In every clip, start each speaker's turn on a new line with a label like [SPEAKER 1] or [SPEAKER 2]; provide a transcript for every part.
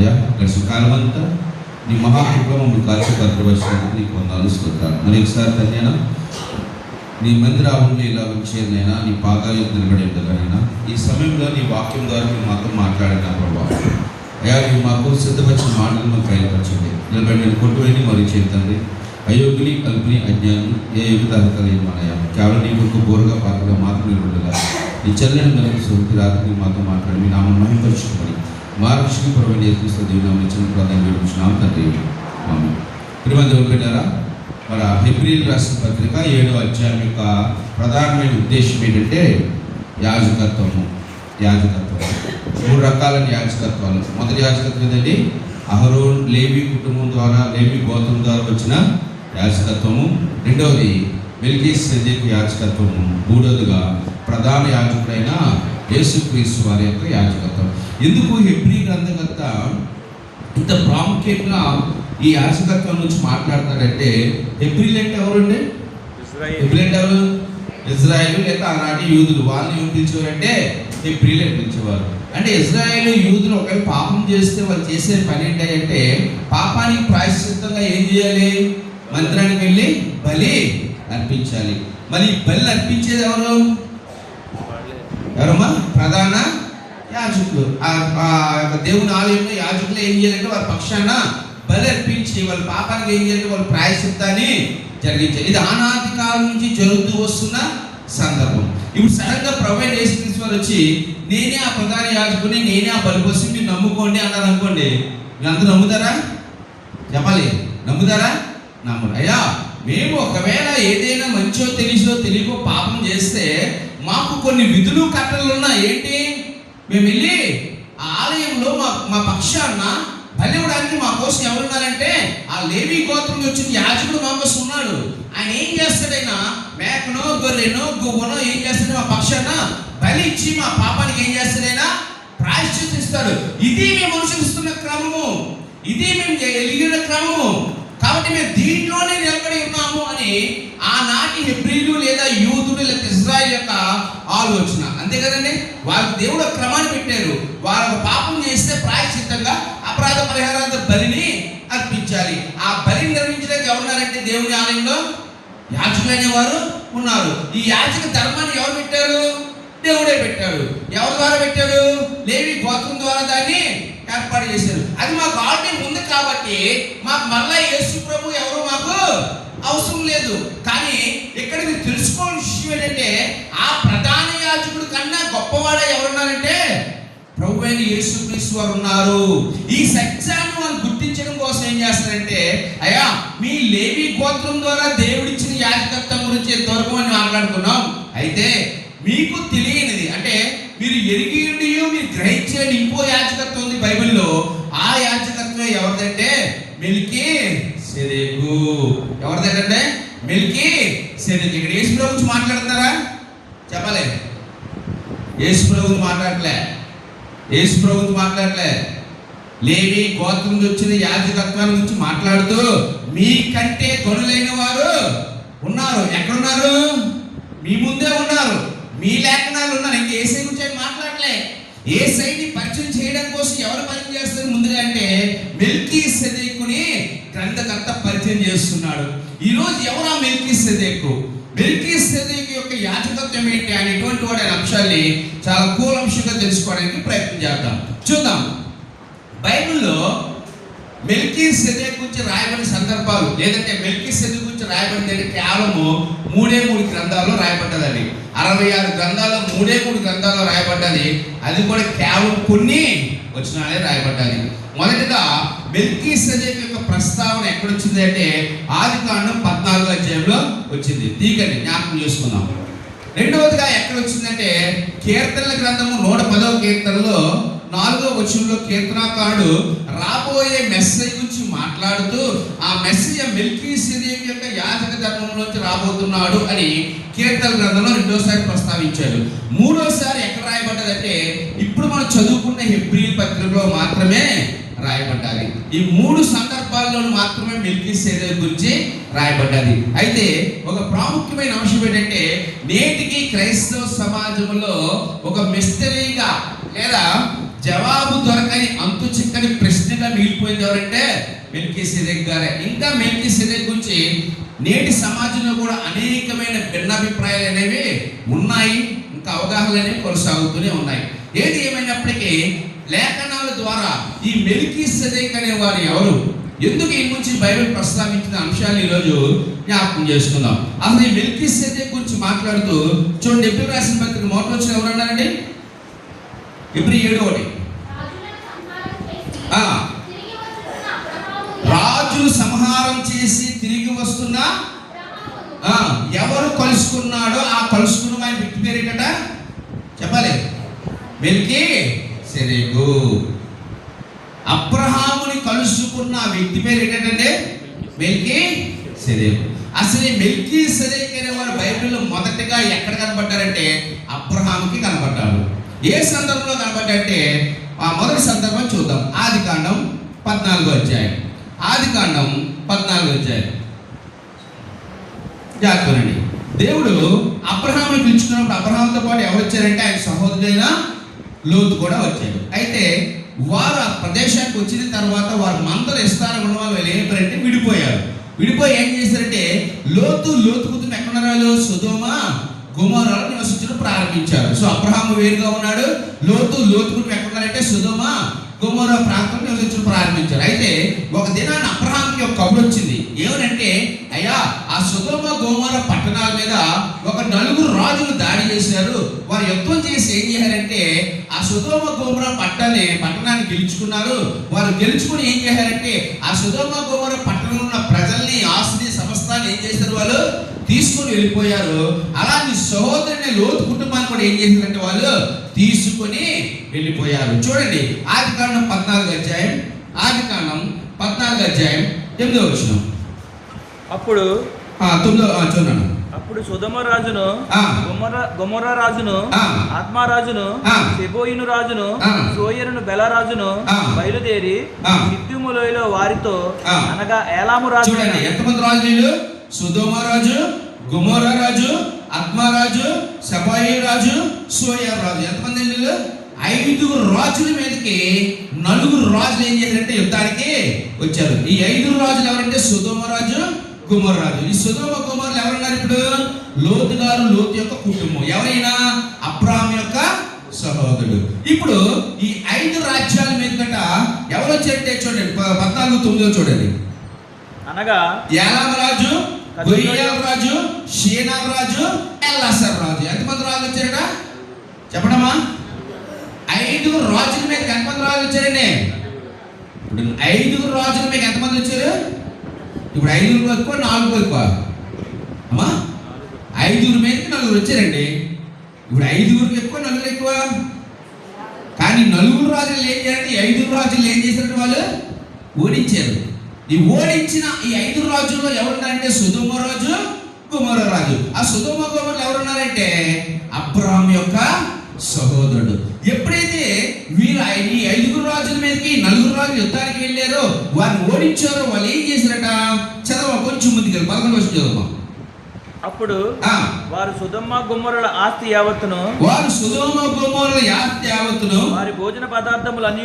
[SPEAKER 1] అయ్యా గడిచిన కాలం అంతా నీ మహాకృప మమ్మల్ని కాల్చి భద్రపరిచినందుకు నీకు వందనాలు స్తోత్రాలు. మరి ఒకసారి తండ్రి నీ మందిరాలను ఇలా ఉంచేదైనా నీ పాదాలు నిలబడి ఉండగానైనా ఈ సమయంలో నీ వాక్యం ద్వారా మీరు మాతో మాట్లాడిన ప్రభావ అయ్యా నువ్వు మాకు సిద్ధపరిచిన మాటలు మాకు బయలుపరచండి. నిలబడి నేను కొట్టువని మరి చేతండి అయోగ్యుని అల్పుని అజ్ఞానం ఏ యుగత అర్హతలేని మనయ్యా కేవలం నీ కొరకు బోరుగా పాత్రగా మాత్రం నిలబడగా నీ చెల్లెని మనకు సోకి రాత్రి మాతో మాట్లాడి మీ నామం మహింపరుచుకోమని మా రక్షణ పరమైన యేసుక్రీస్తు దేవుని నామమున ఇచ్చిన ప్రార్థన వేడుకుంటున్నాం తండ్రి ఆమేన్. ప్రియమైన బిడ్డలారా, మన హెబ్రీయులకు రాసిన పత్రిక 7వ అధ్యాయం యొక్క ప్రధానమైన ఉద్దేశం ఏంటంటే యాజకత్వము. 3 రకాలైన యాజకత్వాలు. మొదటి యాజకత్వం ఏంటంటే అహరోన్ లేవి కుటుంబం ద్వారా లేవి గోత్రం ద్వారా వచ్చిన యాజకత్వము. రెండవది మెల్కీసెదెకు యాజకత్వము. మూడవదిగా ప్రధాన యాజకుడైన యేసుక్రీస్తు వారి యొక్క యాజకత్వం. ఎందుకు హెబ్రీ గ్రంథకర్త ఇంత ప్రాముఖ్యంగా ఈ యాజకత్వం నుంచి మాట్లాడతాడంటే హెబ్రీలు అంటే ఎవరండి? హెబ్రీలు అంటే ఎవరు? ఇజ్రాయేలు లేదా ఆనాటి యూదులు. వాళ్ళని ఏం పిలిచేవారంటే హెబ్రీలు అని పిలిచేవారు. అంటే ఇజ్రాయేలు యూదులు ఒకవేళ పాపం చేస్తే వాళ్ళు చేసే పని ఏంటంటే పాపానికి ప్రాయశ్చిత్తంగా ఏం చేయాలి? మందిరానికి వెళ్ళి బలి అర్పించాలి. మరి బలి అర్పించేది ఎవరమ్మా? ప్రధాన యాజకులు. దేవుని ఆలయంలో యాజకులు ఏం చేయాలంటే వారి పక్షాన బలి అర్పించి వాళ్ళ పాపానికి ఏం చేయాలంటే వాళ్ళ ప్రాయశ్చిత్తాన్ని జరిగించాలి. ఇది ఆనాది కాలం నుంచి జరుగుతూ వస్తున్న సందర్భం. ఇప్పుడు సడన్గా ప్రభువైన యేసుక్రీస్తు వారు వచ్చి నేనే ఆ ప్రధాన యాజకుని, నేనే ఆ బలి కోసం మీరు నమ్ముకోండి అన్నారు అనుకోండి, మీరు అందరూ నమ్ముతారా? చెప్పాలి, నమ్ముతారా? నమ్మరు. అయ్యా మేము ఒకవేళ ఏదైనా మంచో తెలిసో తెలియకో పాపం చేస్తే మాకు కొన్ని విధులు కట్టలు ఉన్నాయి. ఏంటి? మేము వెళ్ళి ఆ ఆలయంలో మా పక్షాన బలి ఇవ్వడానికి మా కోసం ఎవరున్నారంటే ఆ లేవి గోత్రం వచ్చిన యాజకుడు మా కోసం ఉన్నాడు. ఆయన ఏం చేస్తాడైనా మేకనో గొర్రెనో గువ్వనో ఏం చేస్తాడు? మా పక్షాన బలి ఇచ్చి మా పాపానికి ఏం చేస్తాడైనా ప్రాయశ్చిత్తిస్తాడు. ఇది మేము అనుసరిస్తున్న క్రమము, ఇది మేము ఎలిగిన క్రమము. కాబట్టి మేము దీంట్లోనే నిలబడి ఉన్నాము అని ఆనాటి హెబ్రీలు లేదా యూదులు లేదా ఇజ్రాయిల్ యొక్క ఆలోచన. అంతే కదండి, వారికి దేవుడు క్రమాన్ని పెట్టారు. వారు పాపం చేస్తే ప్రాయశ్చిత్తంగా అపరాధ పరిహారార్థ బలిని అర్పించాలి. ఆ బలిని నిర్వహించడానికి ఎవరున్నారంటే దేవుని ఆలయంలో యాజకులు అనేవారు ఉన్నారు. ఈ యాజక ధర్మాన్ని ఎవరు పెట్టారు? దేవుడే పెట్టాడు. ఎవరి ద్వారా పెట్టాడు? లేవి గోత్రం ద్వారా దాన్ని ఏర్పాటు చేశారు. అది మాకు ఆల్రెడీ ఉంది కాబట్టి మాకు మళ్ళా యేసు ప్రభు ఎవరు మాకు అవసరం లేదు. కానీ ఇక్కడ మీరు తెలుసుకోవాల్సిన విషయం ఏంటంటే ఆ ప్రధాన యాజకుడి కన్నా గొప్పవాడే ఎవరున్నారంటే ప్రభు అయిన యేసుక్రీస్తు వారు ఉన్నారు. ఈ సత్యాన్ని వాళ్ళు గుర్తించడం కోసం ఏం చేస్తారంటే అయ్యా మీ లేవి గోత్రం ద్వారా దేవుడిచ్చిన యాజకత్వం గురించి ఎంతవరకు అని మాట్లాడుకున్నాం. అయితే మీకు తెలియనిది అంటే మీరు ఎరిగి మీరు గ్రహించే ఇంకో యాజకత్వం ఉంది బైబిల్లో. ఆ యాజకత్వం ఎవరిదంటే మెల్కీసెదెకు. ఎవరిదంటే మెల్కీసెదెకు. ఇక్కడ యేసు ప్రభు గురించి మాట్లాడుతున్నారా? చెప్పలే, యేసు ప్రభు గురించి మాట్లాడలే. యేసు ప్రభు గురించి మాట్లాడలే. లేవి గోత్రం వచ్చిన యాజకత్వాన్ని గురించి మాట్లాడుతూ మీకంటే గనులైన వారు ఉన్నారు. ఎక్కడున్నారు? మీ ముందే ఉన్నారు, మీ లేఖనాలు ఉన్నారు. ఇంక యేసయ్య గురించి ఆయన మాట్లాడలే. యేసయ్యని పరిచయం చేయడం కోసం ఎవరు పరిచయం చేస్తారు ముందుగా అంటే మెల్కీసెదెకుని గ్రంథకర్త పరిచయం చేస్తున్నాడు. ఈరోజు ఎవరు ఆ మెల్కీసెదెకు? మెల్కీసెదెకు యొక్క యాజకత్వం ఏంటి అనేటువంటి వాడి అంశాన్ని చాలా కూలంశంగా తెలుసుకోవడానికి ప్రయత్నం చేద్దాం. చూద్దాం. బైబిల్లో మెల్కీసెదెకు గురించి రాయబడిన సందర్భాలు లేదంటే మెల్కీసెదెకు గురించి రాయబడింది కేవలము 3 గ్రంథాల్లో రాయబడ్డదండి. 66 గ్రంథాల్లో 3 గ్రంథాల్లో రాయబడ్డది. అది కూడా కేవలం కొన్ని వచనాలే రాయబడ్డాయి. మొదటిగా మెల్కీసెదెకు యొక్క ప్రస్తావన ఎక్కడొచ్చింది అంటే ఆదికాండం 14వ అధ్యాయంలో వచ్చింది. దీనిని జ్ఞాపకం చేసుకుందాం. రెండవదిగా ఎక్కడ వచ్చిందంటే కీర్తనల గ్రంథము 110వ కీర్తనలో 4వ వచనంలో కీర్తనాకారుడు రాబోయే మెస్సయ్య గురించి మాట్లాడుతూ ఆ మెస్సయ్య మెల్కీసెదెకు యొక్క యాజక ధర్మంలోంచి రాబోతున్నాడు అని కీర్తన గ్రంథంలో 2వసారి ప్రస్తావించాడు. 3వసారి ఎక్కడ రాయబడ్డదంటే ఇప్పుడు మనం చదువుకున్న హెబ్రీ పత్రికలో మాత్రమే రాయబడ్డాలి. ఈ 3 సందర్భాల్లో మాత్రమే మెల్కీసెదెకు గురించి రాయబడ్డది. అయితే ఒక ప్రాముఖ్యమైన అంశం ఏంటంటే నేటికి క్రైస్తవ సమాజంలో ఒక మిస్టరీగా లేదా జవాబు దొరకని అంతు చిక్కని ప్రశ్న ఉండిపోయింది ఎవరంటే మెల్కీసెదెక్ గారే. ఇంకా మెల్కీసెదెక్ గురించి నేటి సమాజంలో కూడా అనేకమైన భిన్నాభిప్రాయాలు అనేవి ఉన్నాయి, ఇంకా అవగాహనలు అనేవి కొనసాగుతూనే ఉన్నాయి. ఏది ఏమైనప్పటికీ లేఖనాల ద్వారా ఈ మెల్కీసెదెక్ అనేవారు ఎవరు, ఎందుకు ఈ నుంచి బైబిల్ ప్రస్తావించిన అంశాలు ఈరోజు జ్ఞాపకం చేసుకుందాం. అసలు ఈ మెల్కీసెదెక్ గురించి మాట్లాడుతూ చూడండి, ఎబ్రీ రాసిన పత్రిక మొదటి వచ్చిన ఎవరన్నారండి? ఎబ్రీ 7:1. రాజులు సంహారం చేసి తిరిగి వస్తున్న ఎవరు కలుసుకున్నాడో ఆ కలుసుకున్న ఆయన వ్యక్తి పేరు ఏంటట చెప్పాలి? మెల్కీసెదెకు. అబ్రహాముని కలుసుకున్న వ్యక్తి పేరు ఏంటంటే మెల్కీసెదెకు. అసలు ఈ మెల్కీసెదెక్ అనేవారు బైబిల్లో మొదటగా ఎక్కడ కనబడ్డారంటే అబ్రహాముకి కనబడ్డాడు. ఏ సందర్భంలో కనబడ్డారంటే ఆ మొదటి సందర్భం చూద్దాం. ఆదికాండం 14వ అధ్యాయం. ఆదికాండం 14వ అధ్యాయం జాగ్రత్తనండి. దేవుడు అబ్రహాముని పిలుచుకున్నప్పుడు అబ్రహాంతో పాటు ఎవరు వచ్చారంటే ఆయన సహోదరుడైన లోతు కూడా వచ్చాడు. అయితే వారు ఆ ప్రదేశానికి వచ్చిన తర్వాత వారు మందలు ఇస్తారని ఉన్న వాళ్ళు ఏమైపోయారంటే విడిపోయారు. విడిపోయి ఏం చేశారంటే లోతు కూతురు ఎక్కడున్నారు? సొదొమ గొమొర్రాలో నివసించడం ప్రారంభించారు. సో అబ్రహాము వేరుగా ఉన్నాడు, లోతు కూతురు ఎక్కడున్నారంటే సొదొమ గొమొర్రా ప్రాంతంలో నివసించడం ప్రారంభించారు. అయితే ఒక దినాన్ని అబ్రహాంకి ఒక కబురు వచ్చింది. ఏమనంటే, అయ్యా ఆ సొదొమ గొమొర్రా పట్టణాల మీద ఒక 4 రాజులు దాడి చేశారు. వారు యుద్ధం చేసి ఏం చేశారంటే ఆ సొదొమ గొమొర్రా పట్టణాన్ని గెలుచుకున్నారు. వారు గెలుచుకుని ఏం చేశారంటే ఆ సొదొమ గొమొర్రా పట్టణంలో ఉన్న ప్రజల్ని, ఆస్తిని, సమస్తాన్ని ఏం చేశారు? వాళ్ళు తీసుకొని వెళ్ళిపోయారు. అలా నీ సహోదరుని లోతు కుటుంబాన్ని కూడా ఏం చేశారంటే వాళ్ళు తీసుకొని వెళ్ళిపోయారు. చూడండి ఆదికాండం 14వ అధ్యాయం. ఆదికాండం 14వ అధ్యాయం 8వ వచనం.
[SPEAKER 2] అప్పుడు
[SPEAKER 1] 9వ చూడండి.
[SPEAKER 2] అప్పుడు సొదొమ రాజును, గొమొర్రా రాజును, ఆత్మా రాజును, సెబోయిను రాజును, సోయరును బెల రాజును బయలుదేరి సిద్దిము లోయలో వారితో అనగా ఏలాము రాజు.
[SPEAKER 1] చూడండి ఎంతమంది రాజులు? సొదొమ రాజు, గొమొర్రా రాజు, ఆత్మా రాజు, సెబోయి రాజు, సోయర్ రాజు. ఎంతమంది? 5 రాజుల మీదకి 4 రాజులు ఏం చేశారంటే యుద్ధానికి వచ్చారు. ఈ 5 రాజులు ఎవరంటే సొదొమ రాజు, గొమొర్రా రాజు. ఈ సొదొమ గొమొర్రాలు ఎవరున్నారు ఇప్పుడు? లోతు గారు, లోతు యొక్క కుటుంబం. ఎవరైనా? అబ్రహాము యొక్క సహోదరుడు. ఇప్పుడు ఈ 5 రాజ్యాల మీదట ఎవరు వచ్చారంటే చూడండి 14:9 చూడండి.
[SPEAKER 2] అనగా
[SPEAKER 1] ఏలాము రాజు, గొయ్యాల రాజు, షీనార్ రాజు, ఎల్లాసర్ రాజు. ఎంతమంది రాజులు వచ్చారట చెప్పడమా? 5 రాజుల మీద ఎంతమంది రాజులు వచ్చారండి? ఇప్పుడు 5 రాజుల మీద ఎంతమంది వచ్చారు? ఇప్పుడు 5 ఎక్కువ 4 ఎక్కువ అమ్మా? 5 మీదకి 4 వచ్చారండి. ఇప్పుడు 5 ఎక్కువ 4 ఎక్కువ. కానీ 4 రాజులు ఏం చేయాలంటే 5 రాజులు ఏం చేశారంటే వాళ్ళు ఓడించారు. ఈ ఓడించిన ఈ 5 రాజుల్లో ఎవరున్నారంటే సొదొమ రాజు, గొమొర్రా రాజు. ఆ సొదొమ గొమొర్రాలు ఎవరున్నారంటే అబ్రహాము యొక్క సహోదరుడు. ఎప్పుడైతే వీరు ఈ 5 రాజుల మీదకి 4 రాజులు యుద్ధానికి వెళ్ళారో వారిని ఓడించారో వాళ్ళు ఏం చేశారట? చదవ కొంచెం ముందుకు 11వ వచనం చదవమా.
[SPEAKER 2] అప్పుడు వారు సొదొమ గొమొర్రాల ఆస్తి యావత్తును, వారి భోజన పదార్థములన్నీ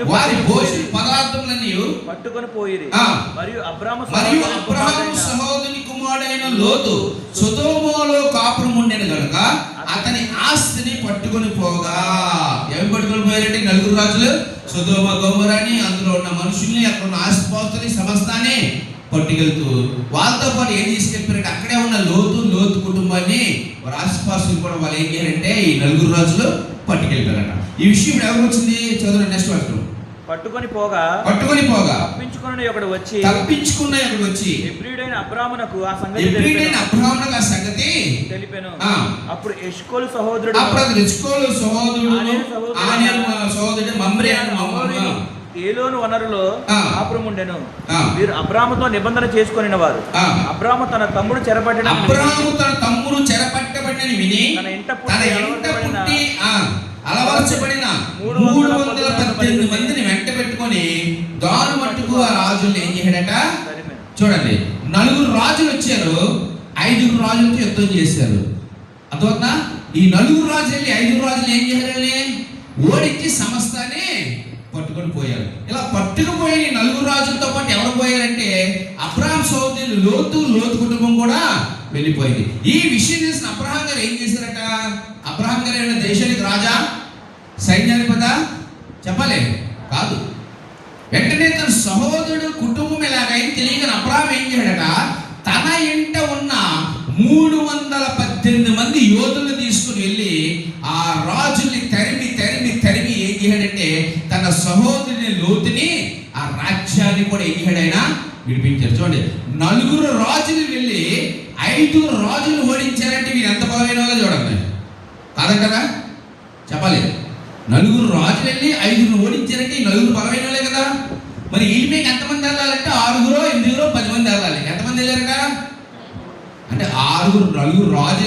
[SPEAKER 2] పట్టుకొని పోయిరి. మరియు అబ్రాహాము
[SPEAKER 1] సహోదరుని కుమారుడైన లోతు సొదొమలో కాపురం ఉండెను గనుక అతని ఆస్తిని పట్టుకొని పోగా. ఏం పట్టుకొని పోయారంటే 4 రాజులు సొదొమ గొమొర్రాని, అందులో ఉన్న మనుషుల్ని, అక్కడ ఉన్న ఆస్తిపాస్తుని, సమస్తాన్ని పట్టుకెళ్తూ వాళ్ళతో పాటు ఏం తీసుకెళ్ళిపోయారంటే అక్కడే ఉన్న లోతు కుటుంబాన్ని, వారి ఆస్తిపాస్తులు కూడా వాళ్ళు ఏం చేయాలంటే ఈ 4 రాజులు పట్టుకెళ్ళిపోయారట. ఈ విషయం ఎవరు వచ్చింది? చదువు నెక్స్ట్ వర్షం.
[SPEAKER 2] పట్టుకొని పోగా తప్పించుకున్న ఒకడు వచ్చి హెబ్రీయుడైన అబ్రాహామునకు ఆ సంగతి తెలిపెను. అప్పుడు ఎష్కోలు సహోదరుడు
[SPEAKER 1] మమ్రే
[SPEAKER 2] ఏలోను వనరులో కాపురం ఉండెను. వీరు అబ్రాహాముతో నిబంధన చేసుకొనిన వారు. అబ్రాహాము తన తమ్ముడు చెరపట్టబడిన విని తన ఇంట పుట్టి అలవర్చబడిన 318 మందిని వెంట పెట్టుకొని దాని మట్టుకు ఆ రాజుల్ని ఏం చేశాడట? చూడండి 4 రాజులు వచ్చారు, 5 రాజులతో యుద్ధం చేశారు. అర్థమవుతుందా? ఈ 4 రాజులు 5 రాజులు ఏం చేశారని ఓడించి సమస్తాన్ని పట్టుకొని పోయారు. ఇలా పట్టుకుపోయిన
[SPEAKER 1] పోయిన ఈ నలుగురు రాజులతో పాటు ఎవరు పోయారంటే అబ్రహాం సోదరులు లోతు కుటుంబం కూడా వెళ్ళిపోయింది. ఈ విషయం తెలిసిన అబ్రహాం గారు ఏం చేశారట? అబ్రహాం గారు ఏమైనా దేశానికి రాజా, సైన్యాధిపత చెప్పలే కాదు. వెంటనే తన సహోదరుడు కుటుంబం ఎలాగైంది తెలియక అబ్రహాం ఏం చేశాడట? తన ఇంట ఉన్న 318 మంది యోధులను తీసుకుని వెళ్ళి ఆ రాజుల్ని తరిమి ఏం చేశాడంటే తన సహోదరుని లోతుని ఆ రాజ్యాన్ని కూడా ఏం చేశాడైనా విడిపించారు. చూడండి, 4 రాజులు వెళ్ళి 5 రాజులు ఓడించారంటే వీరు ఎంత బలమైన వాళ్ళో చూడండి. కాదంటారా? చెప్పాలి. 4 రాజులు వెళ్ళి 5 ఓడించారంటే ఈ 4 బలమైన వాళ్ళే కదా. మరి ఈ మీకు ఎంతమంది వెళ్ళాలంటే 6, 8, 10 మంది వెళ్ళాలి. ఎంతమంది వెళ్ళారట అంటే 6 రాజులు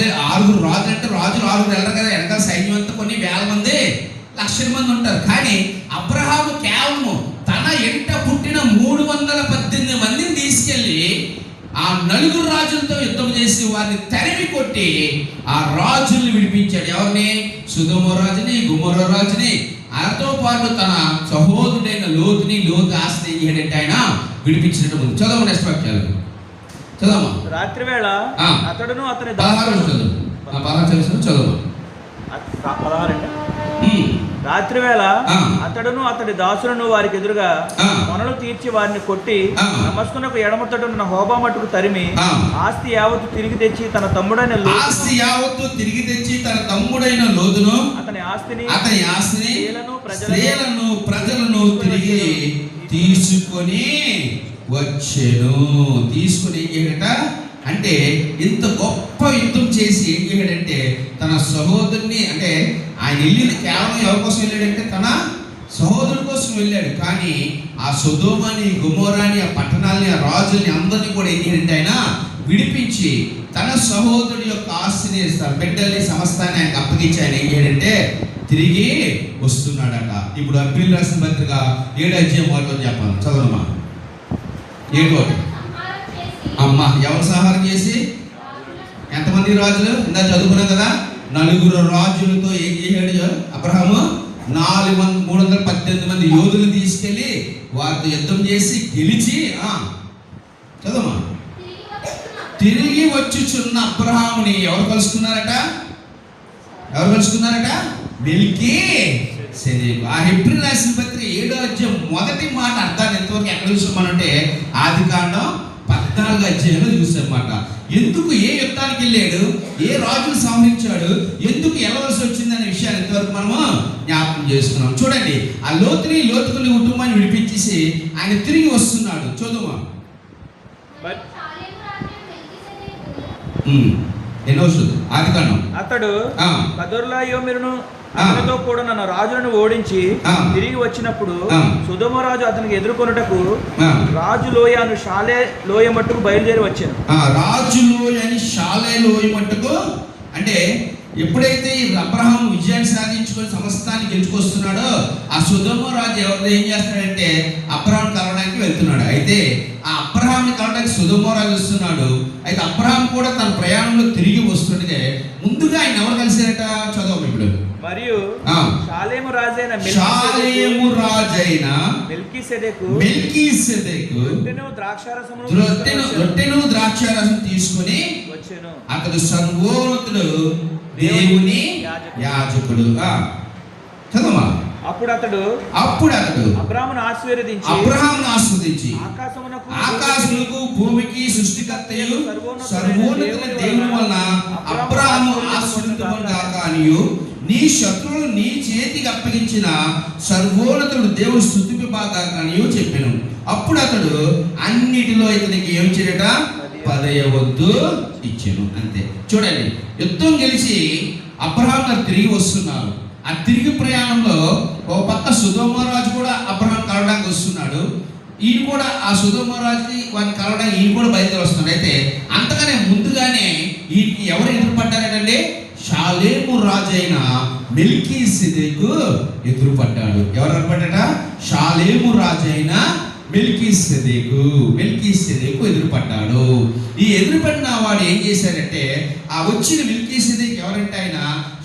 [SPEAKER 1] అంటే రాజులు 6 వెళ్ళరు కదా. వెనకాల సైన్యం అంతా కొన్ని వేల మంది, లక్షల మంది ఉంటారు. కానీ అబ్రహాము కేవలము తన ఎంట పుట్టిన 318 మందిని తీసుకెళ్ళి ఆ 4 రాజులతో యుద్ధం చేసి వారిని తరిమి కొట్టి ఆ రాజుల్ని విడిపించాడు. ఎవరిని? సొదొమ రాజుని, గొమొర్రా రాజుని, ఆయనతో పాటు తన సహోదరుడైన లోతుని, లోతు ఆస్తిని ఏం చేయడంటే ఆయన విడిపించినట్టు ఉంది. చదవ నెక్స్ట్ వాక్యాలు చదవమా.
[SPEAKER 3] రాత్రి వేళ అతడును అతని
[SPEAKER 1] 16 చదువు.
[SPEAKER 3] 16 రాత్రి వేళ అతడును అతడి దాసులను వారికి ఎదురుగా మొనలు తీర్చి వారిని కొట్టి నమస్కునకు ఎడమతడున్న హోబా మట్టుకు తరిమి ఆస్తి యావత్తు తిరిగి తెచ్చి తన తమ్ముడైన
[SPEAKER 1] లోతును
[SPEAKER 3] అతని ఆస్తిని
[SPEAKER 1] ప్రజలను తిరిగి తీసుకొని ఏం చేయడట అంటే ఇంత గొప్ప యుద్ధం చేసి ఏం చేయడంటే తన సహోదరుని, అంటే ఆయన వెళ్ళింది కేవలం ఎవరి కోసం వెళ్ళాడంటే తన సహోదరుడి కోసం వెళ్ళాడు. కానీ ఆ సొదొమని, గొమొర్రాని, ఆ పట్టణాలని, ఆ రాజుల్ని అందరినీ కూడా ఏం చేయాలంటే ఆయన విడిపించి తన సహోదరుడి యొక్క ఆస్తిని, బిడ్డల్ని, సమస్తాన్ని ఆయనకు అప్పగించి ఆయన ఏం చేయాడంటే తిరిగి వస్తున్నాడట. ఇప్పుడు అబ్రిల్ రాసిన పత్రిక 7 అధ్యాయం 1 చెప్పాలి. చదవమ్మా. 7 అమ్మ ఎవరు సంహారం చేసి? ఎంతమంది రాజులు? ఇందా చదువుకున్నాం కదా. 4 రాజులతో ఏం చేశాడు అబ్రహాము? 318 మంది యోధులు తీసుకెళ్ళి వారితో యుద్ధం చేసి గెలిచి చదవమ్మా. తిరిగి వచ్చుచున్న అబ్రహాముని ఎవరు కలుసుకున్నారట? మెల్కీసెదెకు. ఆ హెబ్రీ రాసిన పత్రిక 7వ అధ్యాయం మొదటి మాట అర్థాన్ని ఎంతవరకు ఎక్కడ చూసామనంటే ఆదికాండం 14వ అధ్యాయంలో చూసామన్నమాట. ఎందుకు ఏ యుద్ధానికి వెళ్ళాడు, ఏ రాజును సంహరించాడు, ఎందుకు వెళ్ళవలసి వచ్చిందనే విషయాన్ని ఇంతవరకు మనము జ్ఞాపకం చేసుకున్నాం. చూడండి, ఆ లోతుని కుటుంబాన్ని విడిపించేసి ఆయన తిరిగి వస్తున్నాడు. చూద్దామా. ఎన్నో ఆదికాండం.
[SPEAKER 3] అతడు కదొర్లాయోమెరును అతనితో కూడా నన్ను రాజులను ఓడించి తిరిగి వచ్చినప్పుడు సొదొమ రాజు అతనికి ఎదుర్కొనుటకు రాజు లోయ అను షాలే లోయ మట్టుకు బయలుదేరి వచ్చాను.
[SPEAKER 1] రాజు లోయ అని షాలే లోయ మట్టుకు అంటే ఎప్పుడైతే ఈ అబ్రహాం విజయాన్ని సాధించుకొని సమస్తాన్ని గెలుచుకొస్తున్నాడో ఆ సొదొమ రాజు ఏం చేస్తున్నాడంటే అబ్రహాం కలవడానికి వెళ్తున్నాడు. అయితే ఆ అబ్రహాంని కలవడానికి సొదొమ రాజు వస్తున్నాడు. అయితే అబ్రహాం కూడా తన ప్రయాణంలో తిరిగి వస్తుంటే ముందుగా ఆయన ఎవరు కలిసారట? చదవం ఇప్పుడు.
[SPEAKER 3] మరియు షాలేము రాజైన మెల్కీసెదెకు
[SPEAKER 1] రొట్టెను ద్రాక్షారసం తీసుకొని
[SPEAKER 3] వచ్చెను.
[SPEAKER 1] అతడు సర్వోన్నతుడు దేవుని యాజకుడు. చదవమా.
[SPEAKER 3] అప్పుడు అతడు అబ్రాహామును ఆశీర్వదించి ఆకాశమునకు భూమికి సృష్టికర్తయు
[SPEAKER 1] సర్వోన్నతుడైన దేవుని వలన అబ్రాహాము ఆశీర్వదింపబడుగాక అనియు నీ శత్రువులు నీ చేతికి అప్పగించిన సర్వోన్నతుడు దేవుడు స్తుతింపబడుగాక అనియు చెప్పెను. అప్పుడు అతడు అన్నిటిలో ఇతనికి ఏం చేయట? 10వ వంతు ఇచ్చెను. అంతే. చూడండి, యుద్ధం గెలిచి అబ్రహాం గారు తిరిగి వస్తున్నారు. ఆ తిరిగి ప్రయాణంలో ఒక పక్క సొదొమ రాజు కూడా అబ్రహాం కలవడానికి వస్తున్నాడు. ఈయన కూడా ఆ సొదొమ రాజుని వారిని కలవడానికి ఈయన కూడా బయలుదేరి వస్తున్నాడు. అయితే అంతగానే ముందుగానే ఈయనకి ఎవరు ఎదురుపడ్డారంటే షాలేము రాజు అయిన మెల్కీసెదెకు ఎదురుపడ్డాడు. ఎవరు ఎదురుపడ్డాట? షాలేము రాజు అయిన మెల్కీసెదెకు ఎదురుపడ్డాడు. ఈ ఎదురుపడిన వాడు ఏం చేశాడంటే ఆ వచ్చిన మెల్కీసెదెకు ఎవరంటే ఆయన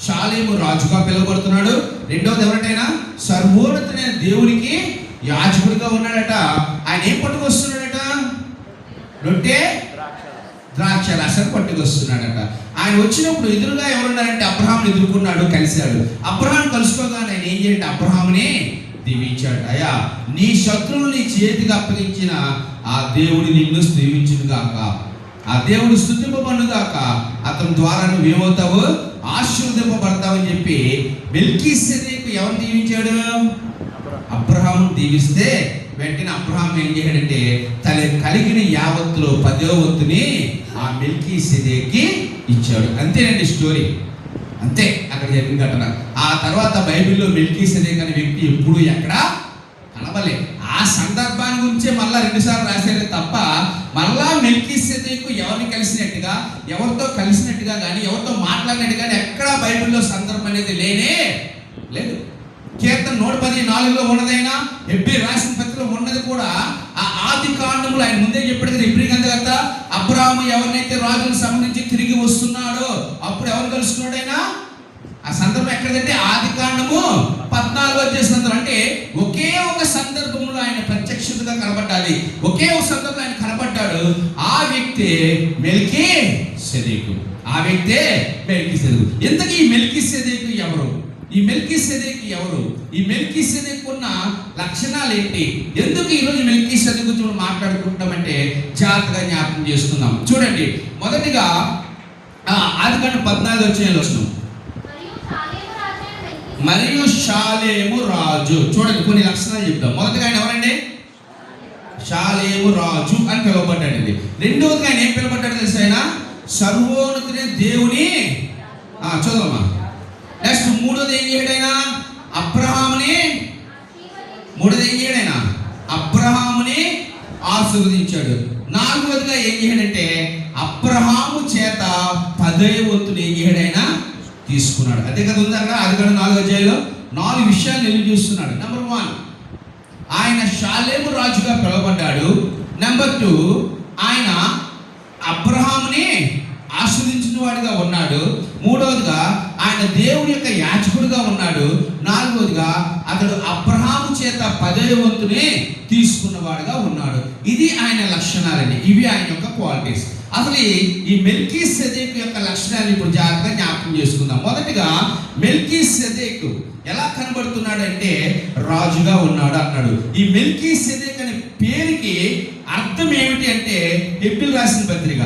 [SPEAKER 1] షాలేము రాజుగా పిలువబడుతున్నాడు. రెండవది ఎవరంటే ఆయన సర్వోన్నతుడైన దేవునికి యాజకుడిగా ఉన్నాడట. ద్రాక్షరసం పట్టుకొస్తున్నాడట. ఆయన వచ్చినప్పుడు ఎదురుగా ఎవరున్నారంటే అబ్రహాముని ఎదుర్కొన్నాడు, కలిశాడు. అబ్రహాం కలుసుకోగానే ఆయన ఏం చేయండి, అబ్రహాముని దీవించాడు. అయ్యా, నీ శత్రువులు నీ చేతికి అప్పగించిన ఆ దేవుడు నిన్ను దీవించును గాక, ఆ దేవుడు స్తుతింపబడును గాక, అతని ద్వారా నువ్వు ఏమవుతావు, ఆశీర్వదింపబడతావని చెప్పి మెల్కీసెదెకు ఎవరు దీవించాడు, అబ్రహాము దీవిస్తే వెంటనే అబ్రహాం ఏం చేశాడంటే తన కలిగిన యావత్తులో 10వ వంతుని ఆ మెల్కీసెదెకుకి ఇచ్చాడు. అంతేనండి స్టోరీ, అంతే అక్కడ జరిగిన ఘటన. ఆ తర్వాత బైబిల్లో మెల్కీసెదెకు అనే వ్యక్తి ఎప్పుడు ఎక్కడ కనబలే. ఆ సందర్భాన్ని గురించే మళ్ళా 2 సార్లు రాశారు తప్ప మళ్ళా మెల్కీసెదెకు ఎవరిని కలిసినట్టుగా, ఎవరితో కలిసినట్టుగా కానీ, ఎవరితో మాట్లాడినట్టు కానీ ఎక్కడా బైబిల్లో సందర్భం అనేది లేనే లేదు. కీర్తన 114లో ఉన్నదైనా, హెబ్రీ రాసిన పత్రికలో ఉన్నది కూడా ఆ ఆది కాండములు ఆయన ముందే చెప్పాడు కదా, హెబ్రీ గ్రంథకర్త. అబ్రహాము ఎవరినైతే రాజులకు సంబంధించి తిరిగి వస్తున్నాడో అప్పుడు ఎవరు కలుసుకున్నాడైనా, ఆ సందర్భం ఎక్కడంటే ఆది కాండము 14 చేసినంత. అంటే ఒకే ఒక సందర్భంలో ఆయన ప్రత్యక్షతగా కనబడ్డాలి, ఒకే ఒక సందర్భంలో ఆయన కనబడ్డాడు. ఆ వ్యక్తే మెల్కీసెదెకు, ఆ వ్యక్తే మెల్కీసెదెకు. ఇంతకీ ఈ మెల్కీసెదెకు ఎవరు, ఈ మెల్కీసెదెకు ఎవరు, ఈ మెల్కీసెదెకు ఉన్న లక్షణాలు ఏంటి, ఎందుకు ఈరోజు మెల్కీసెదెకు గురించి మనం మాట్లాడుకుంటామంటే జాగ్రత్తగా జ్ఞాపకం చేసుకుందాం. చూడండి, మొదటిగా ఆదికాండం 14 వచ్చిన మరియు షాలేము రాజు. చూడండి, కొన్ని లక్షణాలు చెప్తాం. మొదటిగా ఆయన ఎవరండి, షాలేము రాజు అని పిలువబడ్డాడండి. రెండవదిగా ఆయన ఏం పిలువబడ్డాడు తెలుసు, ఆయన సర్వోన్నతుని దేవుని. చదవమ్మా. నెక్స్ట్ మూడోది ఏం చేయడు ఆయన, అబ్రహాముని. మూడోది ఏం చేయడు ఆయన, అబ్రహాముని ఆశీర్వదించాడు. నాలుగవదిగా ఏం చేయడంటే అబ్రహాము చేత 10వ వంతుని ఏం చేయడు ఆయన తీసుకున్నాడు. అదే కదా ఉంది అక్కడ ఆదికాండం 4వ అధ్యాయంలో 4 విషయాలు నిలువ చూస్తున్నాడు. నెంబర్ 1, ఆయన షాలేము రాజుగా పిలువబడ్డాడు. నెంబర్ 2, ఆయన అబ్రహాముని ఆశీర్వదించిన వాడిగా ఉన్నాడు. మూడవదిగా ఆయన దేవుని యొక్క యాజకుడిగా ఉన్నాడు. నాలుగవదిగా అతడు అబ్రహాము చేత 10వ వంతుని తీసుకున్నవాడుగా ఉన్నాడు. ఇది ఆయన లక్షణాలండి, ఇవి ఆయన యొక్క క్వాలిటీస్. అసలు ఈ మెల్కీసెదెకు యొక్క లక్షణాలు ఇప్పుడు జాగ్రత్తగా జ్ఞాపకం చేసుకుందాం. మొదటిగా మెల్కీసెదెకు ఎలా కనబడుతున్నాడంటే రాజుగా ఉన్నాడు అన్నాడు. ఈ మెల్కీసెదెకు అనే పేరుకి అర్థం ఏమిటి అంటే హెబ్రీ రాసిన పత్రిక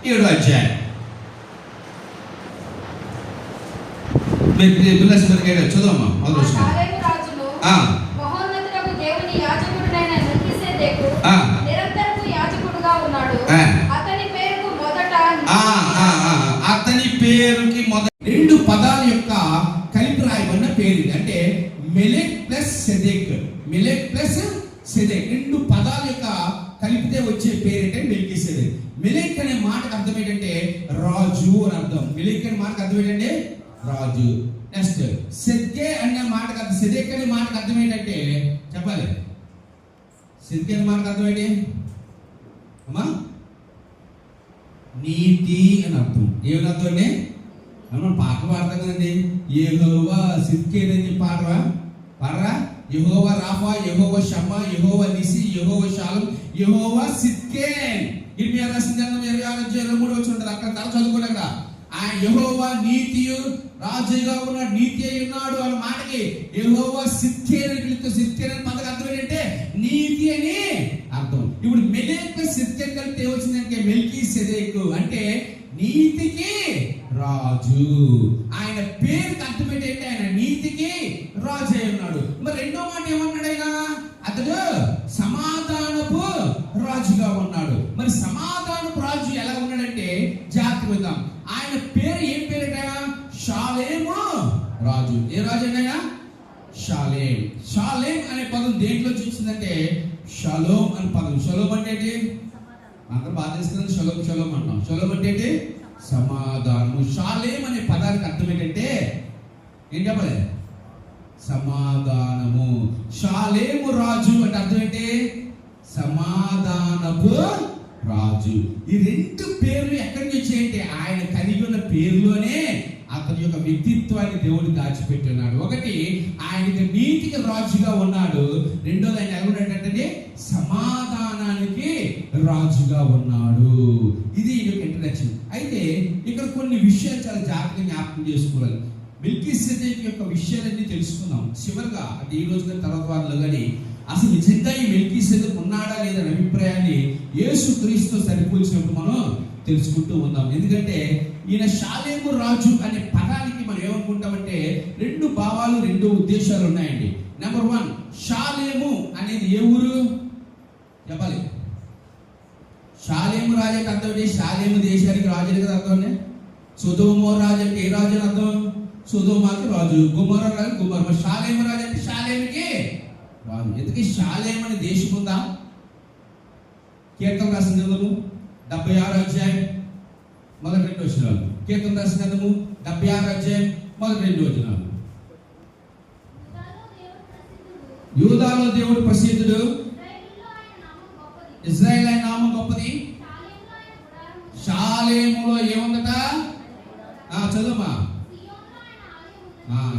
[SPEAKER 1] 7వ అధ్యాయం. చదువమ్మా. అతని పేరుకి మొదట 2 పదాల యొక్క కలిపి రాయబడిన పేరు. అంటే మెలెక్ ప్లస్ సెదెక్, మెలెక్ ప్లస్ సెదెక్ 2 పదాల యొక్క కలిపితే వచ్చే పేరేంటే మెల్కీసెదెక్. మెలెక్ అనే మాటకు అర్థం ఏంటంటే రాజు అని అర్థం. మెలెక్ అనే మాటకు అర్థం ఏంటంటే రాజు. నెక్స్ట్ సెద్కే అనే మాటకు అర్థం, సెదెక్ అనే మాటకు అర్థం ఏంటంటే చెప్పాలి. సెద్కే అనే మాటకు అర్థం ఏంటి అమ్మా, నీతి అని అర్థం. ఏమని అర్థం అండి, మనం పాట పాడతాం కదండి, యెహోవా సిద్కేనని పాడరా. యెహోవా రాఫా, యెహోవా షమ్మా, యెహోవా నిసి, యెహోవా షాలం, యెహోవా సిద్కేన్. ఇర్మియా రాసిన గ్రంథం 26:23 వచ్చి ఉంటుంది. అక్కడ తల చదువుకోండి. అక్కడ ఆయన యెహోవా నీతియు రాజుగా ఉన్నాడు, నీతి అయి ఉన్నాడు అన్న మాటకి యెహోవా సిద్కేన్ అని పిలుస్తూ, సిద్కేన్ అని పదకు అర్థం ఏంటంటే నీతి అని అర్థం. ఇప్పుడు మెలెక్ సిద్కేన్ కలిపితే ఏమొచ్చిందంటే మెల్కీసెదెకు అంటే నీతికి రాజు. ఆయన పేరుకి అర్థం ఏంటంటే ఆయన నీతికి రాజు అయి ఉన్నాడు. మరి రెండో మాట ఏమన్నాడు ఆయన, అతడు సమాధానపు రాజుగా ఉన్నాడు. మరి సమాధానపు రాజు ఎలా ఉన్నాడంటే జాగ్రత్త విద్దాం. ఆయన పేరు ఏం పేరుట, షాలేము రాజు. ఏ రాజు అండి ఆయన, షాలేం. షాలేం అనే పదం దేంట్లో చూసిందంటే షలోం అనే పదం. షలోం అంటే ఏంటి, అందరూ బాగా తెలుస్తుంది. షలోం అంటాం. షలోం అంటే ఏంటి, సమాధానము. షాలేం అనే పదానికి అర్థం ఏంటంటే ఏం చెప్పలే, సమాధానము. షాలేము రాజు అంటే అర్థం ఏంటి, సమాధానపు రాజు. ఈ 2 పేర్లు ఎక్కడి నుంచి వచ్చాయంటే ఆయన కలిగి ఉన్న పేరులోనే అతని యొక్క వ్యక్తిత్వాన్ని దేవుడు దాచిపెట్టున్నాడు. ఒకటి, ఆయనకి నీతికి రాజుగా ఉన్నాడు. రెండోది ఆయన ఎలా ఉన్నాడంటే సమాధానానికి రాజుగా ఉన్నాడు. నెరవేర్చింది. అయితే ఇక్కడ కొన్ని విషయాలు చాలా జాగ్రత్తగా జ్ఞాపకం చేసుకోవాలి. మెల్కీసెదెకు యొక్క విషయాలన్నీ తెలుసుకుందాం చివరిగా. అంటే ఈ రోజు కానీ తర్వాత వారిలో కానీ అసలు నిజంగా ఈ మెల్కీసెదెకు ఉన్నాడా లేదా అనే అభిప్రాయాన్ని యేసుక్రీస్తుతో సరిపోల్చినప్పుడు మనం తెలుసుకుంటూ ఉన్నాం. ఎందుకంటే ఈయన షాలేము రాజు అనే పదానికి మనం ఏమనుకుంటామంటే రెండు భావాలు, రెండు ఉద్దేశాలు ఉన్నాయండి. నెంబర్ 1, షాలేము అనేది ఏ ఊరు చెప్పాలి? షాలేము రాజు అంటే అర్థం ఏంటి? షాలేము దేశానికి రాజు కదా అర్థం. సొదొమ రాజు అంటే ఏ రాజు అని అర్థం? సొదొమకి రాజు. గుమొర్రా రాజు గుమొర్రా. షాలేము రాజు అంటే షాలేముకి రాజు. ఎందుకు షాలేము అనే దేశం ఉందా? కీర్తన రాసిన గ్రంథము 76 అధ్యాయం మొదటి 2 వచనాలు. కీర్తన రాసిన గ్రంథము 76 అధ్యాయం మొదటి 2 వచనాలు. యూదాలో దేవుడు ప్రసిద్ధుడు, ఇజ్రాయేల్ ఆయన నామం గొప్పది. షాలేములో ఏముందట? చదువుమా.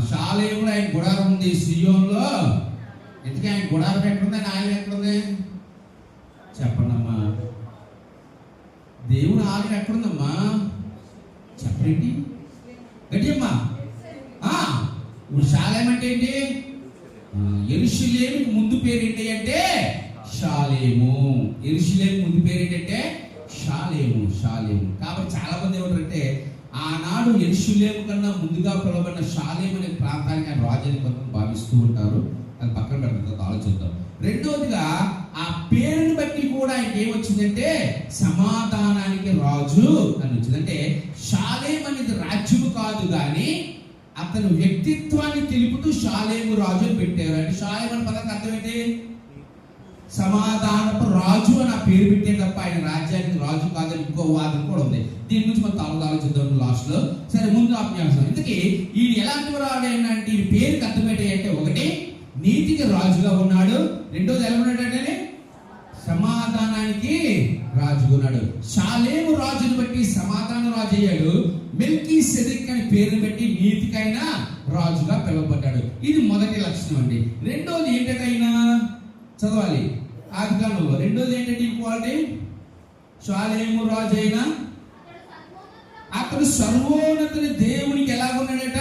[SPEAKER 1] షాలేములో ఆయన గుడారం ఉంది, సియోన్లో. ఎందుకు ఆయన గుడారం ఎక్కడుంది, ఆయన ఆలయం ఎక్కడుంది చెప్పండి అమ్మా. దేవుని ఆలయం ఎక్కడుందమ్మా చెప్పండి గట్టి అమ్మా. ఇప్పుడు షాలేం అంటే ఏంటి? యెరూషలేముకు ముందు పేరు ఏంటి అంటే షాలేము. యెరూషలేము ముందు పేరు ఏంటంటే షాలేము. షాలేము. కాబట్టి చాలా మంది ఏమంటారంటే ఆనాడు యెరూషలేము కన్నా ముందుగా పిలువబడిన షాలేము అనే ప్రాంతానికి ఆయన రాజుని కొంత భావిస్తూ ఉంటారు. అది పక్కన పెడతాం, ఆలోచిద్దాం. రెండోదిగా ఆ పేరుని బట్టి కూడా ఆయనకి ఏమొచ్చిందంటే సమాధానానికి రాజు అని వచ్చింది. అంటే షాలేం అనేది రాజ్యము కాదు కానీ అతను వ్యక్తిత్వాన్ని తెలుపుతూ షాలేము రాజు అని పెట్టారు. అంటే షాలేం అనే పదానికి అర్థం ఏంటి? సమాధానపు రాజు అని ఆ పేరు పెట్టే తప్ప ఆయన రాజ్యానికి రాజు కాదని ఇంకో వాదన కూడా ఉంది. దీని గురించి మనం తర్వాత ఆలోచిద్దాం లాస్ట్ లో. సరే, ముందు ఆజ్ఞాసం. ఇందుకే ఈయన ఎలాంటి వాడు అంటే ఈ పేరుకి అర్థం ఏంటంటే ఒకటి నీతికి రాజుగా ఉన్నాడు, రెండోది ఎలా ఉన్నాడంటే సమాధానానికి రాజుగా ఉన్నాడు. షాలేము రాజుని బట్టి సమాధాన రాజు అయ్యాడు. మెల్కీసెదెకు అని పేరుని బట్టి నీతికైన రాజుగా పిలువబడ్డాడు. ఇది మొదటి లక్షణం అండి. రెండోది ఏంటంటే ఆయన చదవాలి ఆదికాండంలో. రెండోది ఏంటంటే ఇంకోటి షాలేము రాజు అయినా అతడు సర్వోన్నతుని దేవునికి ఎలాగున్నాడట?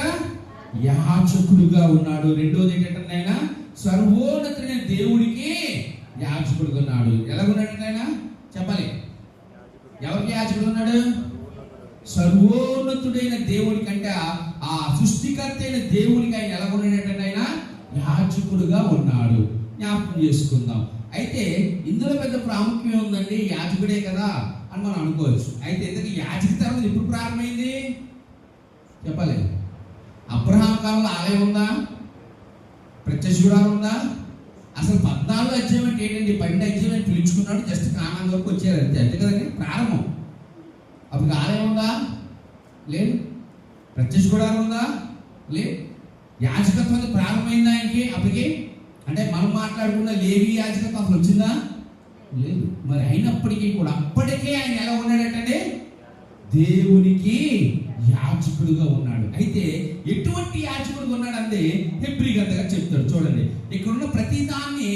[SPEAKER 1] యాజకుడుగా ఉన్నాడు. రెండోది ఏంటంటే ఆయన సర్వోన్నతుని దేవుడికి యాజకుడుగా ఉన్నాడు. ఎలాగున్నాడంటే ఆయన చెప్పాలి. ఎవరికి యాజకుడు ఉన్నాడు? సర్వోన్నతుడైన దేవుడి కంటే ఆ సృష్టికర్త అయిన దేవునికి ఆయన ఎలాగున్నాడంటే ఆయన యాజకుడుగా ఉన్నాడు. జ్ఞాపకం చేసుకుందాం. అయితే ఇందులో పెద్ద ప్రాముఖ్యం ఉందండి, యాజకుడే కదా అని మనం అనుకోవచ్చు. అయితే ఇంతకీ యాజక తరం ఎప్పుడు ప్రారంభమైంది చెప్పాలి? అబ్రహాం కాలంలో ఆలయం ఉందా? ప్రత్యక్ష గుడారం ఉందా? అసలు 14 అధ్యాయం అంటే ఏంటండి? 12 అధ్యాయం పిలుచుకున్నాడు, జస్ట్ కానాన్ వరకు వచ్చారు అంతే. అంతే కదండి ప్రారంభం. అప్పుడు ఆలయం ఉందా? లేదు. ప్రత్యక్ష గుడారం ఉందా? లేదు. యాజకత్వం ప్రారంభమైందా ఆయనకి అప్పటికి? అంటే మనం మాట్లాడుకున్న లేవి యాజకత్వం అసలు వచ్చిందా? లేదు. మరి అయినప్పటికీ కూడా అప్పటికే ఆయన ఎలా ఉన్నాడంటే దేవునికి యాజకుడుగా ఉన్నాడు. అయితే ఎటువంటి యాజకుడుగా ఉన్నాడంటే హెబ్రీ గ్రంథంగా చెప్తాడు. చూడండి, ఇక్కడున్న ప్రతి దాన్ని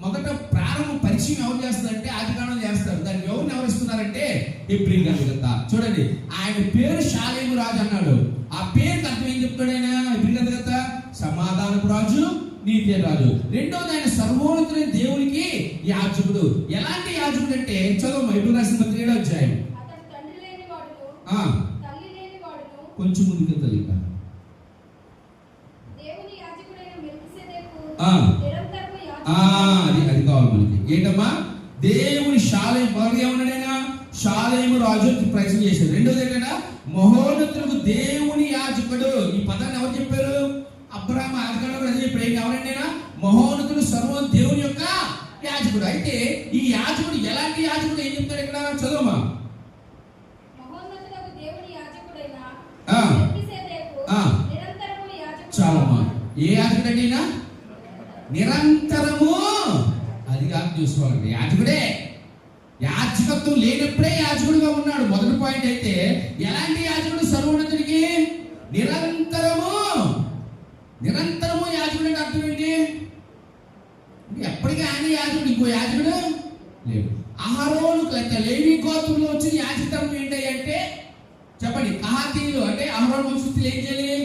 [SPEAKER 1] మొదట ప్రారంభ పరిచయం ఎవరు చేస్తారంటే ఆదికాండం చేస్తారు. దాన్ని ఎవరు ఎవరిస్తున్నారంటే హెబ్రీ గ్రంథకర్త. చూడండి, ఆయన పేరు షాలేము రాజు అన్నాడు. ఆ పేరుకి అర్థం ఏం చెప్తాడు ఆయన హెబ్రీ గ్రంథకర్త? సమాధానపు రాజు, నీతి రాజు. రెండోది ఆయన సర్వోన్నతుడైన దేవునికి యాజకుడు. ఎలాంటి యాజకుడు అంటే చదువు హెబ్రీ రాసిన 7వ అధ్యాయం కొంచెం ముందుకు తెలియక అది కావాలి మనకి. ఏంటమ్మా? దేవుని షాలేము బాగా ఏమన్నాడైనా షాలేము రాజు ప్రయత్నం చేశాడు. రెండోది ఏంటంటే మహోన్నతులకు దేవుని యాజకుడు. ఈ పదాన్ని ఎవరు చెప్పారు? అబ్రహాము ఆదికాండంలో అదే చెప్పాడు. ఎవరంటేనా మహోన్నతుడు సర్వ దేవుని యొక్క యాజకుడు. అయితే ఈ యాజకుడు ఎలాంటి యాజకుడు ఏం చెప్తాడు ఇక్కడ? చదువుమా. చాలమ్మా. ఏ యాజకుడు అంటే నిరంతరము అది కాదు చూసుకోవాలండి. యాజకుడే. యాజకత్వం లేనప్పుడే యాజకుడుగా ఉన్నాడు. మొదటి పాయింట్. అయితే ఎలాంటి యాజకుడు? సర్వోన్నతుడికి నిరంతరము. నిరంతరము యాజకుడు అంటే అర్థం ఏంటి? ఎప్పటికీ ఆయన యాజకుడు, ఇంకో యాజకుడు లేవు. అహరోను లేవి గోత్రంలో వచ్చిన యాజకత్వం ఏంటి అంటే చెప్పండి, కహాతీయులు అంటే అహరోను వంశస్థులు ఏం చేయాలి?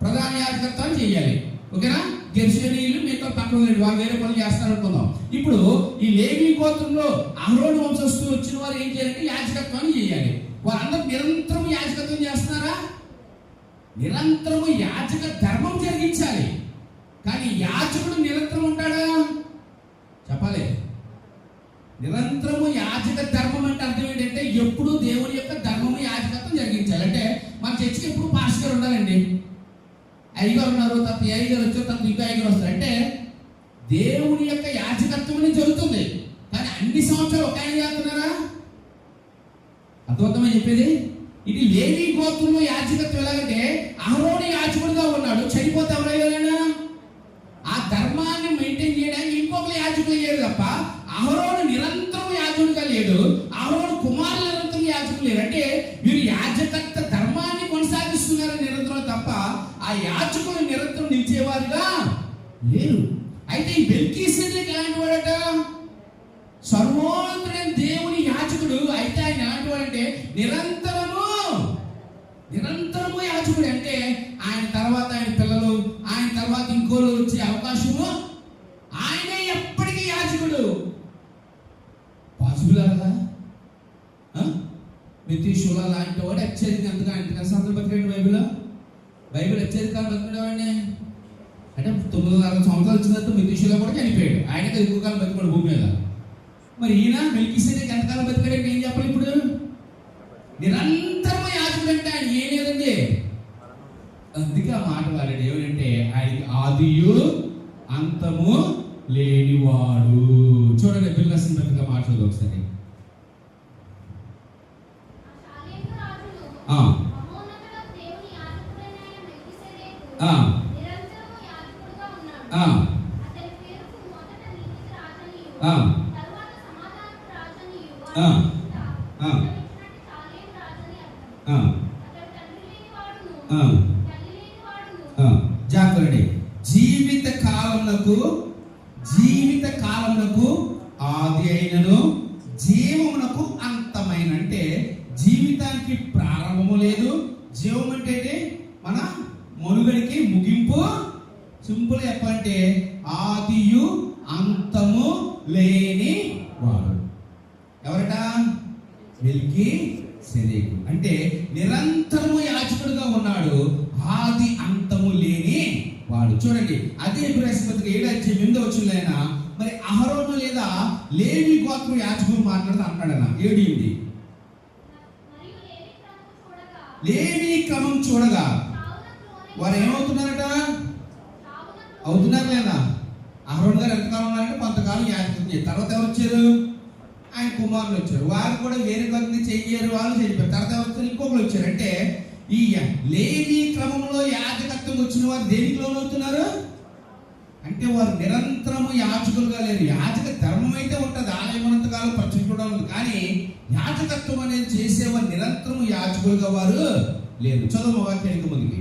[SPEAKER 1] ప్రధాన యాజకత్వాన్ని చేయాలి. ఓకేనా? గెర్షోనీయులు మీతో పక్కన వాళ్ళు వేరే పనులు చేస్తారు అనుకుందాం. ఇప్పుడు ఈ లేవి గోత్రంలో అహరోను వంశస్థులు వచ్చిన వారు ఏం చేయాలంటే యాజకత్వాన్ని చేయాలి. వారందరూ నిరంతరం యాజకత్వం చేస్తున్నారా? నిరంతరము యాజక ధర్మం జరిగించాలి. కానీ యాజకుడు నిరంతరం ఉంటాడా? చెప్పాలి. నిరంతరము యాజక ధర్మం అంటే అర్థం ఏంటంటే ఎప్పుడు దేవుని యొక్క ధర్మము యాజకత్వం జరిగించాలి. అంటే మన చర్చికి ఎప్పుడు పాస్టర్ గారు ఉండాలండి. అయ్యగారు ఉన్నారు, తప్ప అయ్యగారు వచ్చారు, తప్ప ఇంకా అయ్యగారు వస్తారు అంటే దేవుని యొక్క యాజకత్వం జరుగుతుంది. కానీ అన్ని సంవత్సరాలు ఒక ఆయన చేస్తున్నారా? అర్థమవుతామని చెప్పేది. ఇది లేవి గోత్రంలో యాజకత్వం ఎలాగంటే అహరోను యాజకుడుగా ఉన్నాడు, చనిపోతే ఎవరైనా ఆ ధర్మాన్ని మెయింటైన్ చేయడానికి ఇంకొక యాజకులు అయ్యాడు తప్ప అహరోను నిరంతరం యాజకుడుగా లేడు. అహరోను కుమారులు నిరంతరం యాజకులు లేరు. అంటే వీరు యాజకత్వ ధర్మాన్ని కొనసాగిస్తున్నారు నిరంతరం తప్ప ఆ యాజకులు నిరంతరం నిలిచేవారుగా లేరు. అయితే ఈ మెల్కీసెదెకు ఎలాంటి వాడట? సర్వోన్నతుడైన దేవుని యాజకుడు. అయితే ఆయన ఎలాంటి వాడంటే నిరంతరము యాజకుడు. అంటే ఆయన తర్వాత ఆయన పిల్లలు, ఆయన తర్వాత ఇంకోళ్ళు వచ్చే అవకాశము, ఆయనే ఎప్పటికీ యాజకుడు. పాసిబుల్ కదా? మెతీషులా లాంటి వాడు హెచ్చరిక ఎంతగా సంతలు బతికాడు బైబిల్ హెచ్చరికలు బతికేవాడిని అంటే 900 సంవత్సరాలు వచ్చిన తర్వాత మెతీషులా కూడా చనిపోయాడు. ఆయనకి ఎక్కువ కాలం బతికాడు భూమి మీద. మరి ఈయన మెల్కీసెదెకు ఎంతకాలం బతికాడంటే ఏం చెప్పాలి? ఇప్పుడు నిరంతరము యాజకుడు అంటే ఆయన ఏం లేదండి. అందుకే ఆ మాట వాడాడు. ఏమంటే ఆయనకి ఆదియు అంతము లేనివాడు. చూడండి బిల్గస్ బతిగా మాట్లాడదు ఒకసారి. జాగ్రత్త. జీవిత కాలమునకు ఆది అయినను జీవమునకు అంతమైన. అంటే జీవితానికి ప్రారంభము లేదు. జీవం అంటే మన మనుగడికి ముగింపు. సింపుల్ చెప్పాలంటే ఆదియు అంతము లేని వాడు ఎవరట? మెల్కీసెదెకు. అంటే నిరంతరము యాజకుడుగా ఉన్నాడు, ఆది అంతము లేని వాడు. చూడండి అదే ఇబ్రాహిం పత్రిక 7:8 మరి అహరోను లేదా లేవి గోత్రం యాజకుడు మాట్లాడుతూ అంటాడన్న 7:8 లేవి క్రమం చూడగా వారు ఏమవుతున్నారట? అవుతున్నారు లేదా? అహరోను గారు ఎంతకాలం ఉన్నారంటే కొంతకాలం యాజకత్వం చేస్తారు. తర్వాత ఎవరు వచ్చారు? ఆయన కుమారులు వచ్చారు. వారు కూడా వేరే కొద్ది చెయ్యారు, వాళ్ళు చనిపోయారు. తర్వాత ఎవరు వచ్చారు? ఇంకొకరు వచ్చారు. అంటే ఈ లేవి క్రమంలో యాజకత్వం వచ్చిన వారు దేనికి లోనవుతున్నారు అంటే వారు నిరంతరము యాజకులుగా లేరు. యాజక ధర్మం అయితే ఉంటుంది, ఆలయం ఉన్నంతకాలం పట్టించుకోవడం ఉంది. కానీ యాజకత్వం అనేది చేసేవారు నిరంతరము యాజకులుగా వారు లేరు. చదువు వాక్యానికి ముందుకి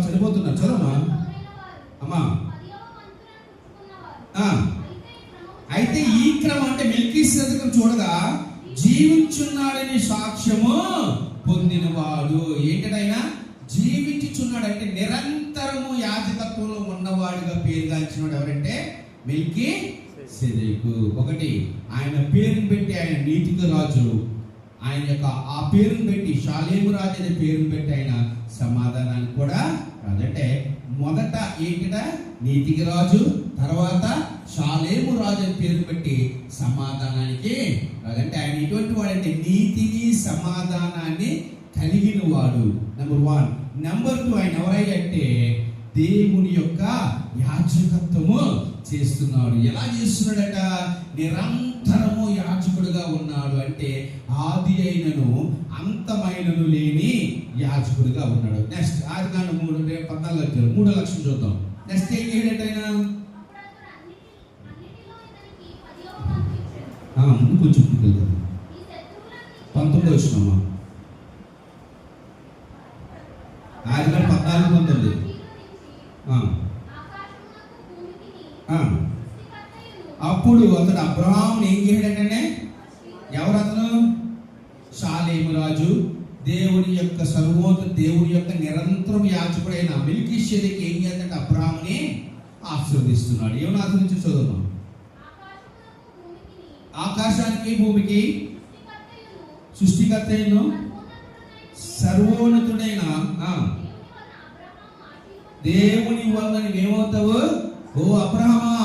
[SPEAKER 1] చనిపోతున్నారు. చదువమ్మా అమ్మా. అయితే ఈ క్రమం అంటే మెల్కీసెదెకు చూడగా జీవించున్నాడని సాక్ష్యము పొందినవాడు. ఏంటైనా జీవించుచున్నాడు అంటే నిరంతరము యాజకత్వంలో ఉన్నవాడిగా పేరుగాంచినవాడు ఎవరంటే మెల్కీసెదెకు. ఒకటి ఆయన పేరుని పెట్టి ఆయన నీతికి రాజు, ఆయన యొక్క ఆ పేరుని పెట్టి షాలేము రాజు అనే పేరుని పెట్టి ఆయన సమాధానానికి కూడా రాజు. అంటే మొదట ఏంటిట? నీతికి రాజు, తర్వాత షాలేము రాజు అని పేరు పెట్టి సమాధానానికి రాజు. అంటే ఆయన ఎటువంటి వాడంటే నీతిని సమాధానాన్ని కలిగిన వాడు. నెంబర్ 1. నెంబర్ 2 ఆయన ఎవరయ్యా అంటే దేవుని యొక్క యాజకత్వము చేస్తున్నాడు. ఎలా చేస్తున్నాడట? నిరంతరము యాజకుడుగా ఉన్నాడు. అంటే ఆది అయినను అంతమైనను లేని యాజకుడుగా ఉన్నాడు. నెక్స్ట్ ఆదికాండం 3:14 3 లక్షలు చూద్దాం. నెక్స్ట్ ఏం చేయడట ఆయన? ముందు కొంచెం 19 వచ్చినమ్మా. ఆదికాండం 14:19 అప్పుడు అతడు అబ్రహాముని ఏం చేయడంటే, ఎవరు అతను? షాలేము రాజు, దేవుని యొక్క సర్వోన్నత దేవుని యొక్క నిరంతరం యాజకుడైన మెల్కీషెదెకు ఏం చేద్దంటే అబ్రహాముని ఆశీర్వదిస్తున్నాడు. ఏమని ఆశీర్వదించి చదువుతాం? ఆకాశానికి భూమికి సృష్టికర్తయ్యను సర్వోన్నతుడైన దేవుని వలన ఏమవుతావు? ఓ అబ్రహమా,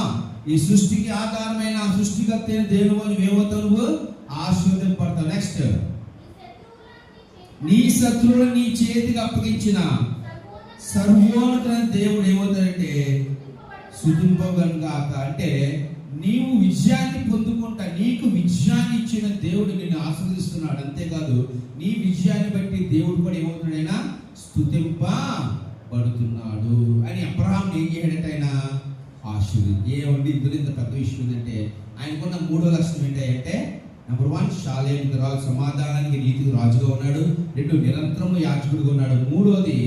[SPEAKER 1] ఈ సృష్టికి ఆధారమైన సృష్టికర్త అయిన దేవుని వలన ఏమవుతావు? ఆశీర్వదింపడతావు. నెక్స్ట్, నీ శత్రువులను నీ చేతికి అప్పగించిన సర్వోన్నతుడైన దేవుడు ఏమవుతాడంటే స్తుతింపబడుగాక. అంటే నీవు విజయాన్ని పొందుకుంటా, నీకు విజయాన్ని ఇచ్చిన దేవుడు నిన్ను ఆశీర్వదిస్తున్నాడు. అంతేకాదు నీ విజయాన్ని బట్టి దేవుడు కూడా ఏమవుతున్నాడైనా స్తుతింపబడుతున్నాడు అని అబ్రహాం ఏం చేయడంటే ఆయన ఆశీర్వది. ఏమండి ఇందులో ఇంత పెద్ద విషయం ఏంటంటే ఆయనకున్న 3వ లక్షణం ఏంటంటే, నెంబర్ 1 షాలేము రాజు, సమాధానానికి నీతికి రాజుగా ఉన్నాడు. 2 నిరంతరము యాజకుడిగా ఉన్నాడు. 3వది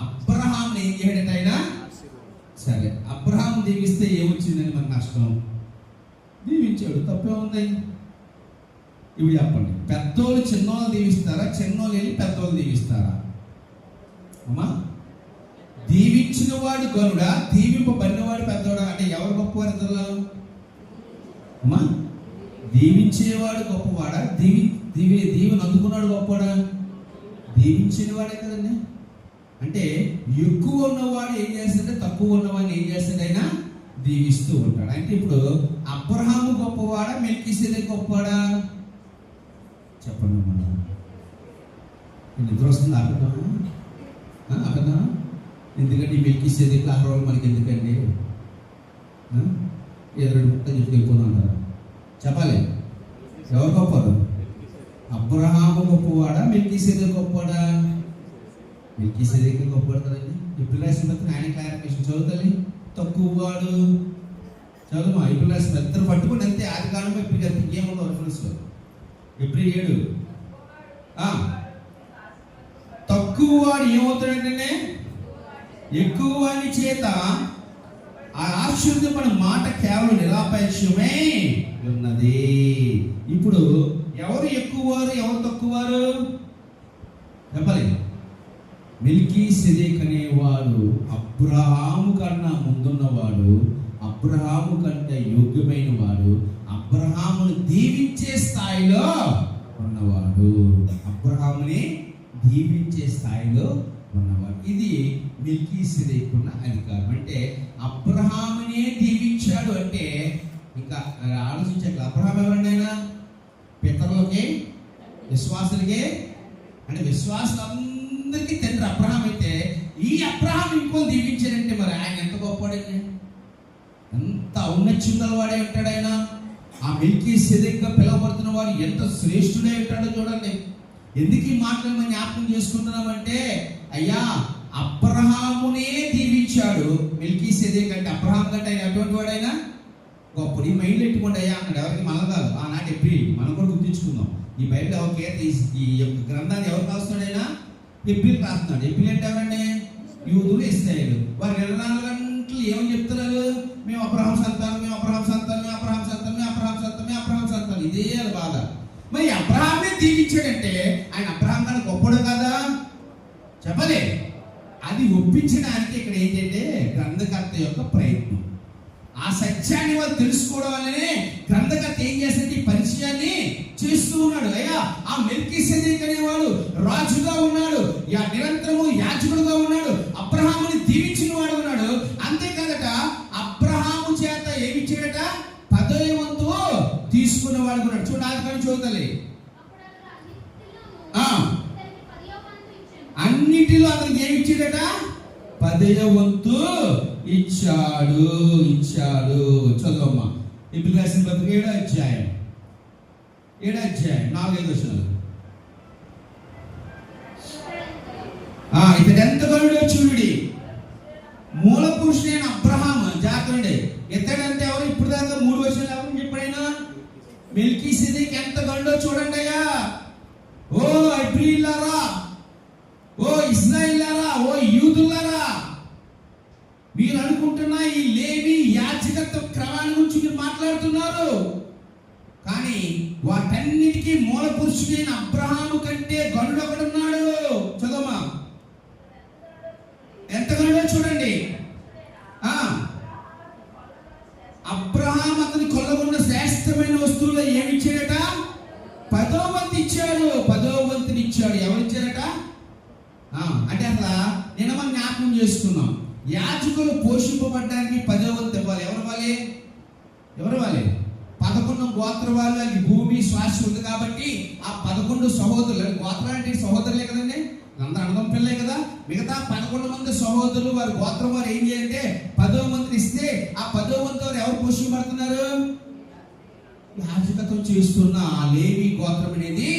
[SPEAKER 1] అబ్రహాం ఏం చేయడంటే ఆయన సరే అబ్రహాం దీవిస్తే ఏమొచ్చిందని మన నష్టం? దీవించాడు, తప్పే ఉంది. ఇప్పుడు చెప్పండి, పెద్దోళ్ళు చిన్నోళ్ళు దీవిస్తారా? చిన్నోళ్ళు వెళ్ళి పెద్దోళ్ళు దీవిస్తారా? అమ్మా, దీవించిన వాడు గనుడా, దీవింపబడినవాడు పెద్దవాడా? అంటే ఎవరు గొప్పవారు ఇద్దరులో? అమ్మా, దీవించేవాడు గొప్పవాడా? దీవెన అందుకున్నాడు గొప్పవాడా? దీవించిన వాడే కదండి. అంటే ఎక్కువ ఉన్నవాడు ఏం చేస్తాడంటే తక్కువ ఉన్నవాడిని ఏం చేస్తాడైనా దీవిస్తూ ఉంటాడు. అంటే ఇప్పుడు అబ్రహాము గొప్పవాడా, మెల్కీసెదెకు గొప్పవాడా? చెప్పండి. మనం నిద్ర వస్తుంది, ఆపదామా? ఆపదామా? ఎందుకంటే ఈ మెల్కీసెదెకు అబ్రహాము మనకి ఎందుకండి? ఎదురు ముక్క చెప్పి వెళ్ళిపోదాం అంటారా? చెప్పాలి, ఎవరు గొప్పవారు? అబ్రహాము గొప్పవాడా, మెల్కీసెదెకు గొప్పవాడా? మెల్కీసెదెకు గొప్పవాడు కదండి. ఇప్పుడు రాసిన బట్టి ఆయన క్లారిఫికేషన్ చదువుతాలి. తక్కువ వాడు చదువు ఇప్పుడు రాసిన ఇద్దరు పట్టుకుని అంతే. ఆది కాలంలో ఇప్పుడు ఇంకేముండవు రిఫరెన్స్. ఇప్పుడు 7 తక్కువ వాడు ఏమవుతాడంటే ఎక్కువ వాడి చేత ఆ ఆశీర్వదింపడిన మాట కేవలం నిరాపేక్షమే ఉన్నది. ఇప్పుడు ఎవరు ఎక్కువ వారు, ఎవరు తక్కువ వారు చెప్పాలి. మెల్కీసెదెకు అనేవాడు అబ్రహాము కన్నా ముందున్నవాడు, అబ్రహాము కంటే యోగ్యమైన వాడు, అబ్రహామును దీవించే స్థాయిలో ఉన్నవాడు. అబ్రహాముని దీవించే స్థాయిలో ఉన్నవాడు. ఇది మెల్కీసెదెకున్న అధికారం. అంటే అబ్రహామునే దీవించాడు అంటే ఇంకా ఆలోచించాక అబ్రహాం ఎవరినైనా పితరులకి విశ్వాసులకి, అంటే విశ్వాసులందరికీ తండ్రి అబ్రహాం అయితే ఈ అబ్రహాం ఇంకో దీవించాడంటే మరి ఆయన ఎంత గొప్పవాడండి, ఎంత ఔన్నత్యం వాడే ఉంటాడు ఆయన. ఆ మెల్కీసెదెకుగా పిలువబడుతున్న వాడు ఎంత శ్రేష్ఠుడే ఉంటాడో చూడండి. ఎందుకు ఈ మాటలు మనం జ్ఞాపకం చేసుకుంటున్నామంటే, అయ్యా అబ్రహామునే దీవించాడు మెల్కీసెదెకు అంటే అబ్రహాం కంటే ఆయన అటువంటి వాడైనా గొప్పడు. ఈ మైండ్ పెట్టుకోండి అయ్యా అన్నాడు. ఎవరికి మనం కాదు, ఆనాటి ఎప్రిల్ మనం కూడా గుర్తించుకుందాం. ఈ బైబిల్ ఎవరికి ఈ యొక్క గ్రంథాన్ని ఎవరు రాస్తున్నాడైనా ఎప్రిల్ రాస్తున్నాడు. ఎప్రిల్ అంటే ఎవరండి? యూదులు, ఇశ్రాయేలు. వారు 24 గంటలు ఏమని చెప్తున్నారు? మేము అబ్రహాం సంతానం, మేము అబ్రహాం సంతానం, మేము అబ్రహాం సంతానం, మేము అబ్రహాం సంతానం, మేము అబ్రహాం సంతానం. ఇదే బాధ. మరి అబ్రహామే దీవించాడంటే ఆయన అబ్రహాం కన్నా గొప్పడు కదా చెప్పలే. అది ఒప్పించడానికి ఇక్కడ ఏంటంటే గ్రంథకర్త యొక్క ప్రయత్నం. ఆ సత్యాన్ని వాళ్ళు తెలుసుకోవడం వల్లనే గ్రంథకర్త ఏం చేస్తాడంటే ఈ పరిచయాన్ని చేస్తూ ఉన్నాడు. అయ్యా ఆ మెల్కీసెదెకు అనేవాడు రాజుగా ఉన్నాడు, నిరంతరము యాజకుడుగా ఉన్నాడు, అబ్రహాముని దీవించిన వాడు ఉన్నాడు. అంతేకాదట అబ్రహాము చేత ఏమిచ్చాడట? 10వ వంతు తీసుకున్నవాడు ఉన్నాడు. చూడ ఆదికాండం చూడాలి. అన్నిటిలో అతనికి ఏమి ఇచ్చాడట? 10వ వంతు ఇచ్చాడు. చదువమ్మా. ఇప్పుడు రాసిన పత్రిక 7వ అధ్యాయం 4-5 వచనాలు. ఇతడు ఎంత గనుడో చూడుడి. మూల పురుషుడైన అబ్రహాం జాగ్రత్త. ఇతడంటే ఎవరు? ఇప్పుడు దాకా 3 వచనాలు ఎవరు చెప్పడైనా మెల్కీసెదెకు ఎంత గనుడో చూడండి అయ్యా. ఓ ఇబ్రీలారా, ఓ ఇశ్రాయేలులారా, ఓ యూదులారా, మీరు అనుకుంటున్న ఈ లేవి యాజకత్వ క్రమాన్ని గురించి మీరు మాట్లాడు. మాట్లాడుతున్నారు. కానీ వాటన్నిటికీ మూల పురుషుడైన అబ్రహాము కంటే గనుడు ఒకడున్నాడు. చదవమా, ఎంత గనుడో చూడండి. అబ్రహాం అతని కొల్లగొన్న శ్రేష్టమైన వస్తువులో ఏమిచ్చాడట? 10వ వంతు ఇచ్చాడు. 10వ వంతుని ఇచ్చాడు. ఎవరిచ్చారట? అంటే అసలు నిన్న మనం జ్ఞాపకం చేసుకున్నాం, యాజకులు పోషింపబడడానికి 10వ వంతు ఇవ్వాలి. ఎవరు ఇవ్వాలి? 11 గోత్ర వాళ్ళకి భూమి శ్వాస ఉంది కాబట్టి ఆ 11 సహోదరులు, గోత్రాలు అంటే సహోదరులే కదండి, అందరూ అన్నదం పిల్లలే కదా. మిగతా 11 మంది సహోదరులు వారి గోత్రం వారు ఏం చేయాలంటే 10వ వంతుని ఇస్తే ఆ 10వ వంతు వారు ఎవరు పోషింపబడుతున్నారు? యాజకత్వం చేస్తున్న ఆ లేవి గోత్రం అనేది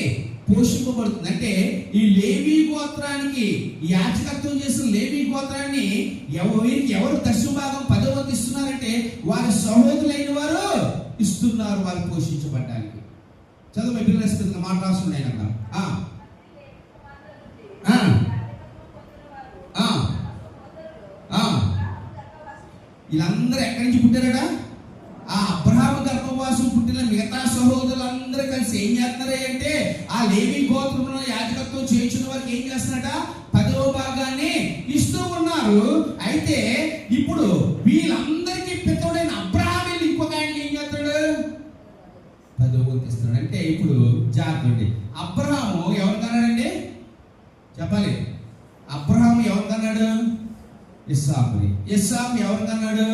[SPEAKER 1] పోషింపబడుతుంది. అంటే ఈ లేవి గోత్రానికి, యాజకత్వం చేసిన లేవి గోత్రాన్ని ఎవరు దశమ భాగం 10వ వంతు ఇస్తున్నారంటే వారి సహోదరులైన వారు ఇస్తున్నారు, వారు పోషించబడడానికి. చదువు ఎప్పుడు మాట రాస్తున్నాయి అన్న. వీళ్ళందరూ ఎక్కడి నుంచి పుట్టారట? ఆ అబ్రహాము గర్భవాసం పుట్టిన మిగతా సహోదరులందరూ కలిసి ఏం చేస్తున్నారే అంటే ఆ లేవి గోత్రంలో యాజకత్వం చేయించిన వారికి ఏం చేస్తున్నారట? 10వ భాగాన్ని ఇస్తూ ఉన్నారు. అయితే ఇప్పుడు వీళ్ళందరికీ పితరుడైన అబ్రహాము వెళ్ళి ఇంకొక ఆయన ఏం చేస్తాడు? 10వ వంతు ఇస్తున్నాడు. అంటే ఇప్పుడు జాగ్రత్త, అబ్రహాము ఎవరు కన్నాడండి? చెప్పాలి. అబ్రహాము ఎవరు కన్నాడు? ఇస్సాకుని. ఇస్సాకు ఎవరు కన్నాడు?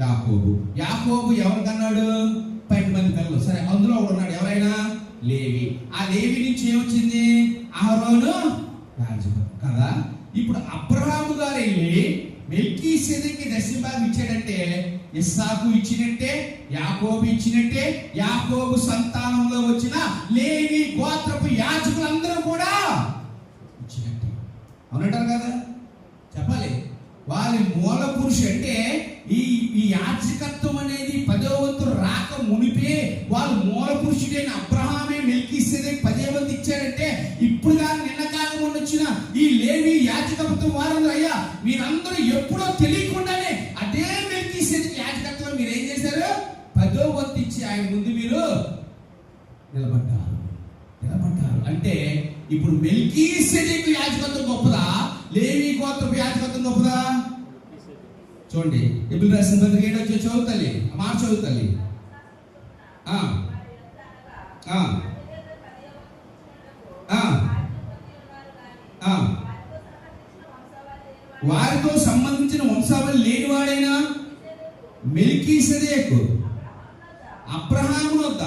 [SPEAKER 1] యాకోబు. యాకోబు ఎవరు కన్నాడు? 10 మంది పిల్లలు. సరే, అందులో ఒకడు ఉన్నాడు, ఎవరైనా? లేవి. ఆ లేవి నుంచి ఏమొచ్చింది? అహరోను యాజకుడు కదా. ఇప్పుడు అబ్రహాము గారు వెళ్ళి మెల్కీసెదెకుకి దశమ భాగం ఇచ్చాడంటే ఇస్సాకు ఇచ్చినట్టే, యాకోబు ఇచ్చినట్టే, యాకోబు సంతానంలో వచ్చిన లేవి గోత్రపు యాజకులందరూ కూడా ఇచ్చినట్టే. అవునంటారు కదా? చెప్పాలి. వారి మూల పురుషు అంటే ఈ యాజకత్వం అనేది 10వ వంతు రాక మునిపే వాళ్ళు మూల పురుషుడైన అబ్రహామే మెల్కీసెదెకు 10వ వంతు ఇచ్చాడంటే ఇప్పుడు కానీ నిన్న కాలం వచ్చిన ఈ లేవి యాజకత్వం వారందరూ, అయ్యా మీరందరూ ఎప్పుడో తెలియకుండానే అదే మెల్కీసెదెకు యాజకత్వం మీరు ఏం చేశారు? 10వ వంతు ఇచ్చి ఆయన ముందు మీరు నిలబడ్డారు. అంటే ఇప్పుడు మెల్కీసెదెకు యాజకత్వం గొప్పదా? లేవి గోత్రపు యాజకత్వం గొప్పదా? చూడండి, ఎబిల్ రాసిన పత్రిక 7 చదువుతాలి, మాట చదువుతాలి. వారితో సంబంధించిన వంశావళి లేనివాడైనా మెల్కీసెదెకు అబ్రహాము వద్ద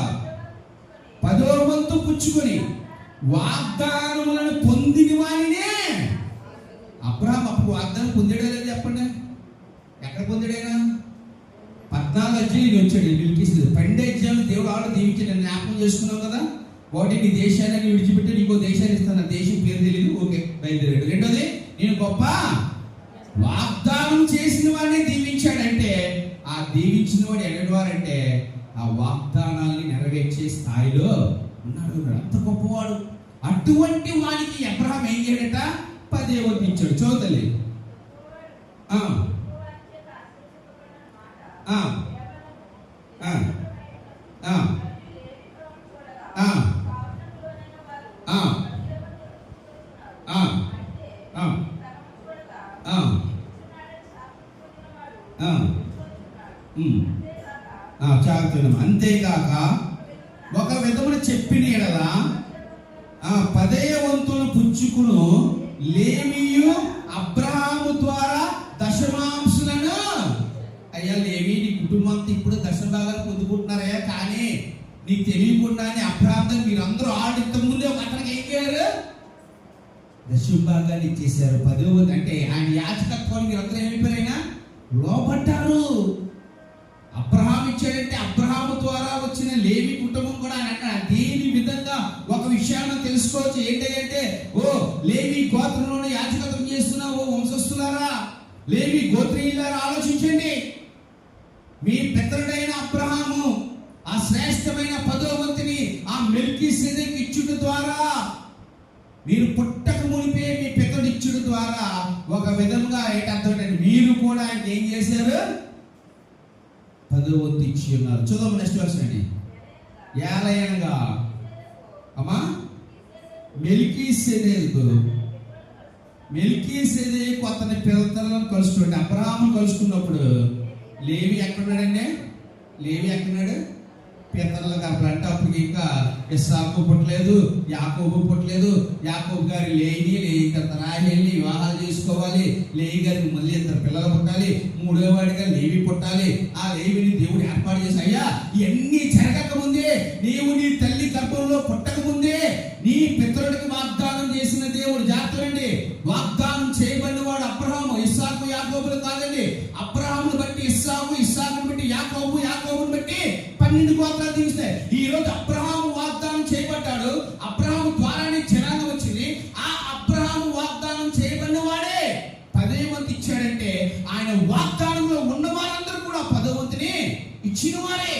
[SPEAKER 1] 10వ వంతు పుచ్చుకొని వాగ్దానములను పొందిన వారినే. అబ్రహాం అప్పుడు వాగ్దానం పొందాడా లేదా చెప్పండి? ఎక్కడ పొందాడైనా? 14 అధ్యాయులు వచ్చాడు మెల్కీసెదెకు. 12 అధ్యాయులు దేవుడు ఆవిడ దీవించాడు, జ్ఞాపకం చేసుకున్నావు కదా. ఒకటి, నీ దేశాన్ని విడిచిపెట్టి నీకో దేశాన్ని ఇస్తాను, దేశం పేరు తెలియదు, ఓకే బయలుదేరాడు. రెండోది, నేను గొప్ప వాగ్దానం చేసిన వాడిని దీవించాడంటే ఆ దీవించిన వాడు ఎన్నడవారంటే ఆ వాగ్దానాన్ని నెరవేర్చే స్థాయిలో ఉన్నాడు. అంత గొప్పవాడు. అటువంటి వాడికి అబ్రహాం ఏం చేయడట? 10వ వంతు ఇచ్చాడు. చదువుతలే. అంతేకాక ఒక విధమున చెప్పిన ఎడల 10వ వంతును పుచ్చుకును లేవీయు అబ్రహాము ద్వారా దశమాంశులను. అయ్యా లేవి, నీ కుటుంబంతో ఇప్పుడు దశభాగాలు పొందుకుంటున్నారయ్యా, కానీ నీకు తెలియకుండానే అబ్రహాము మీరందరూ ఇంతకు ముందే ఒక అతనికి ఏం చేయారు? దశభాగాన్ని ఇచ్చేశారు. 10వ వంతు అంటే ఆయన యాజకత్వాన్ని మీరందరూ ఏమైపోయారైనా లోపడ్డారు. అబ్రహాం ఇచ్చాడంటే అబ్రహాము ద్వారా వచ్చిన లేవి కుటుంబం కూడా ఆయన దీని విధంగా ఒక విషయాన్ని తెలుసుకోవచ్చు. ఏంటంటే, ఓ లేవి గోత్రంలోనే యాజకత్వం చేస్తున్నా ఓ వంశస్థులారా, లేవి గోత్రీయులారా, ఆలోచించండి. మీ పితరుడైన అబ్రహాము ఆ శ్రేష్టమైన 10వ వంతుని ఆ మెల్కీసెదెకు ఇచ్చుట ద్వారా, మీరు పుట్టక మునిపే మీ పితరుడు ఇచ్చుట ద్వారా ఒక విధంగా ఏంటంటే మీరు కూడా ఆయనకి ఏం చేశారు? 10వ వంతు ఇచ్చి ఉన్నారు. చూద్దాం నెక్స్ట్ వర్స్ అండి. ఏలయనగా అమ్మా మెల్కీసెదెకు అతని పిల్లలను కలుసుకుంటే అబ్రహాము కలుసుకున్నప్పుడు లేవి ఎక్కడున్నాడండి? లేవి ఎక్కడున్నాడు? పితరుల గారు అంటే అప్పుడు ఇంకా ఇస్సాకు పుట్టలేదు, యాకోబు పుట్టలేదు. యాకోబు గారి లేని రాహేల్ని వివాహాలు చేసుకోవాలి. లేవి గారికి మళ్ళీ 2 పిల్లలు పుట్టాలి. 3వ వాడిగా లేవి పుట్టాలి. ఆ లేవిని దేవుడు ఏర్పాటు చేసి, అయ్యా ఇవన్నీ జరగక ముందే, నీవు నీ తల్లి గర్భంలో పుట్టక ముందే నీ పితరుడికి వాగ్దానం చేసిన దేవుడు. జాగ్రత్తండి, వాగ్దానం చేయబడిన వాడు అబ్రహాము, ఇస్సాకు, యాకోబులు కాదండి. అబ్రహామును బట్టి ఇస్సాకు, ఇస్సాకును బట్టి యాకోబు, యాకోబును బట్టి 12 గోత్రాలు తీస్తాయి. ఈ రోజు అబ్రహాము వాగ్దానం చేయబడ్డాడు. అబ్రహాము ద్వారానే జనాంగం వచ్చింది. ఆ అబ్రహాము వాగ్దానం చేయబడిన వాడే 10వ వంతు ఇచ్చాడంటే ఆయన వాగ్దానంలో ఉన్న వారందరూ కూడా 10వ వంతుని ఇచ్చిన వారే.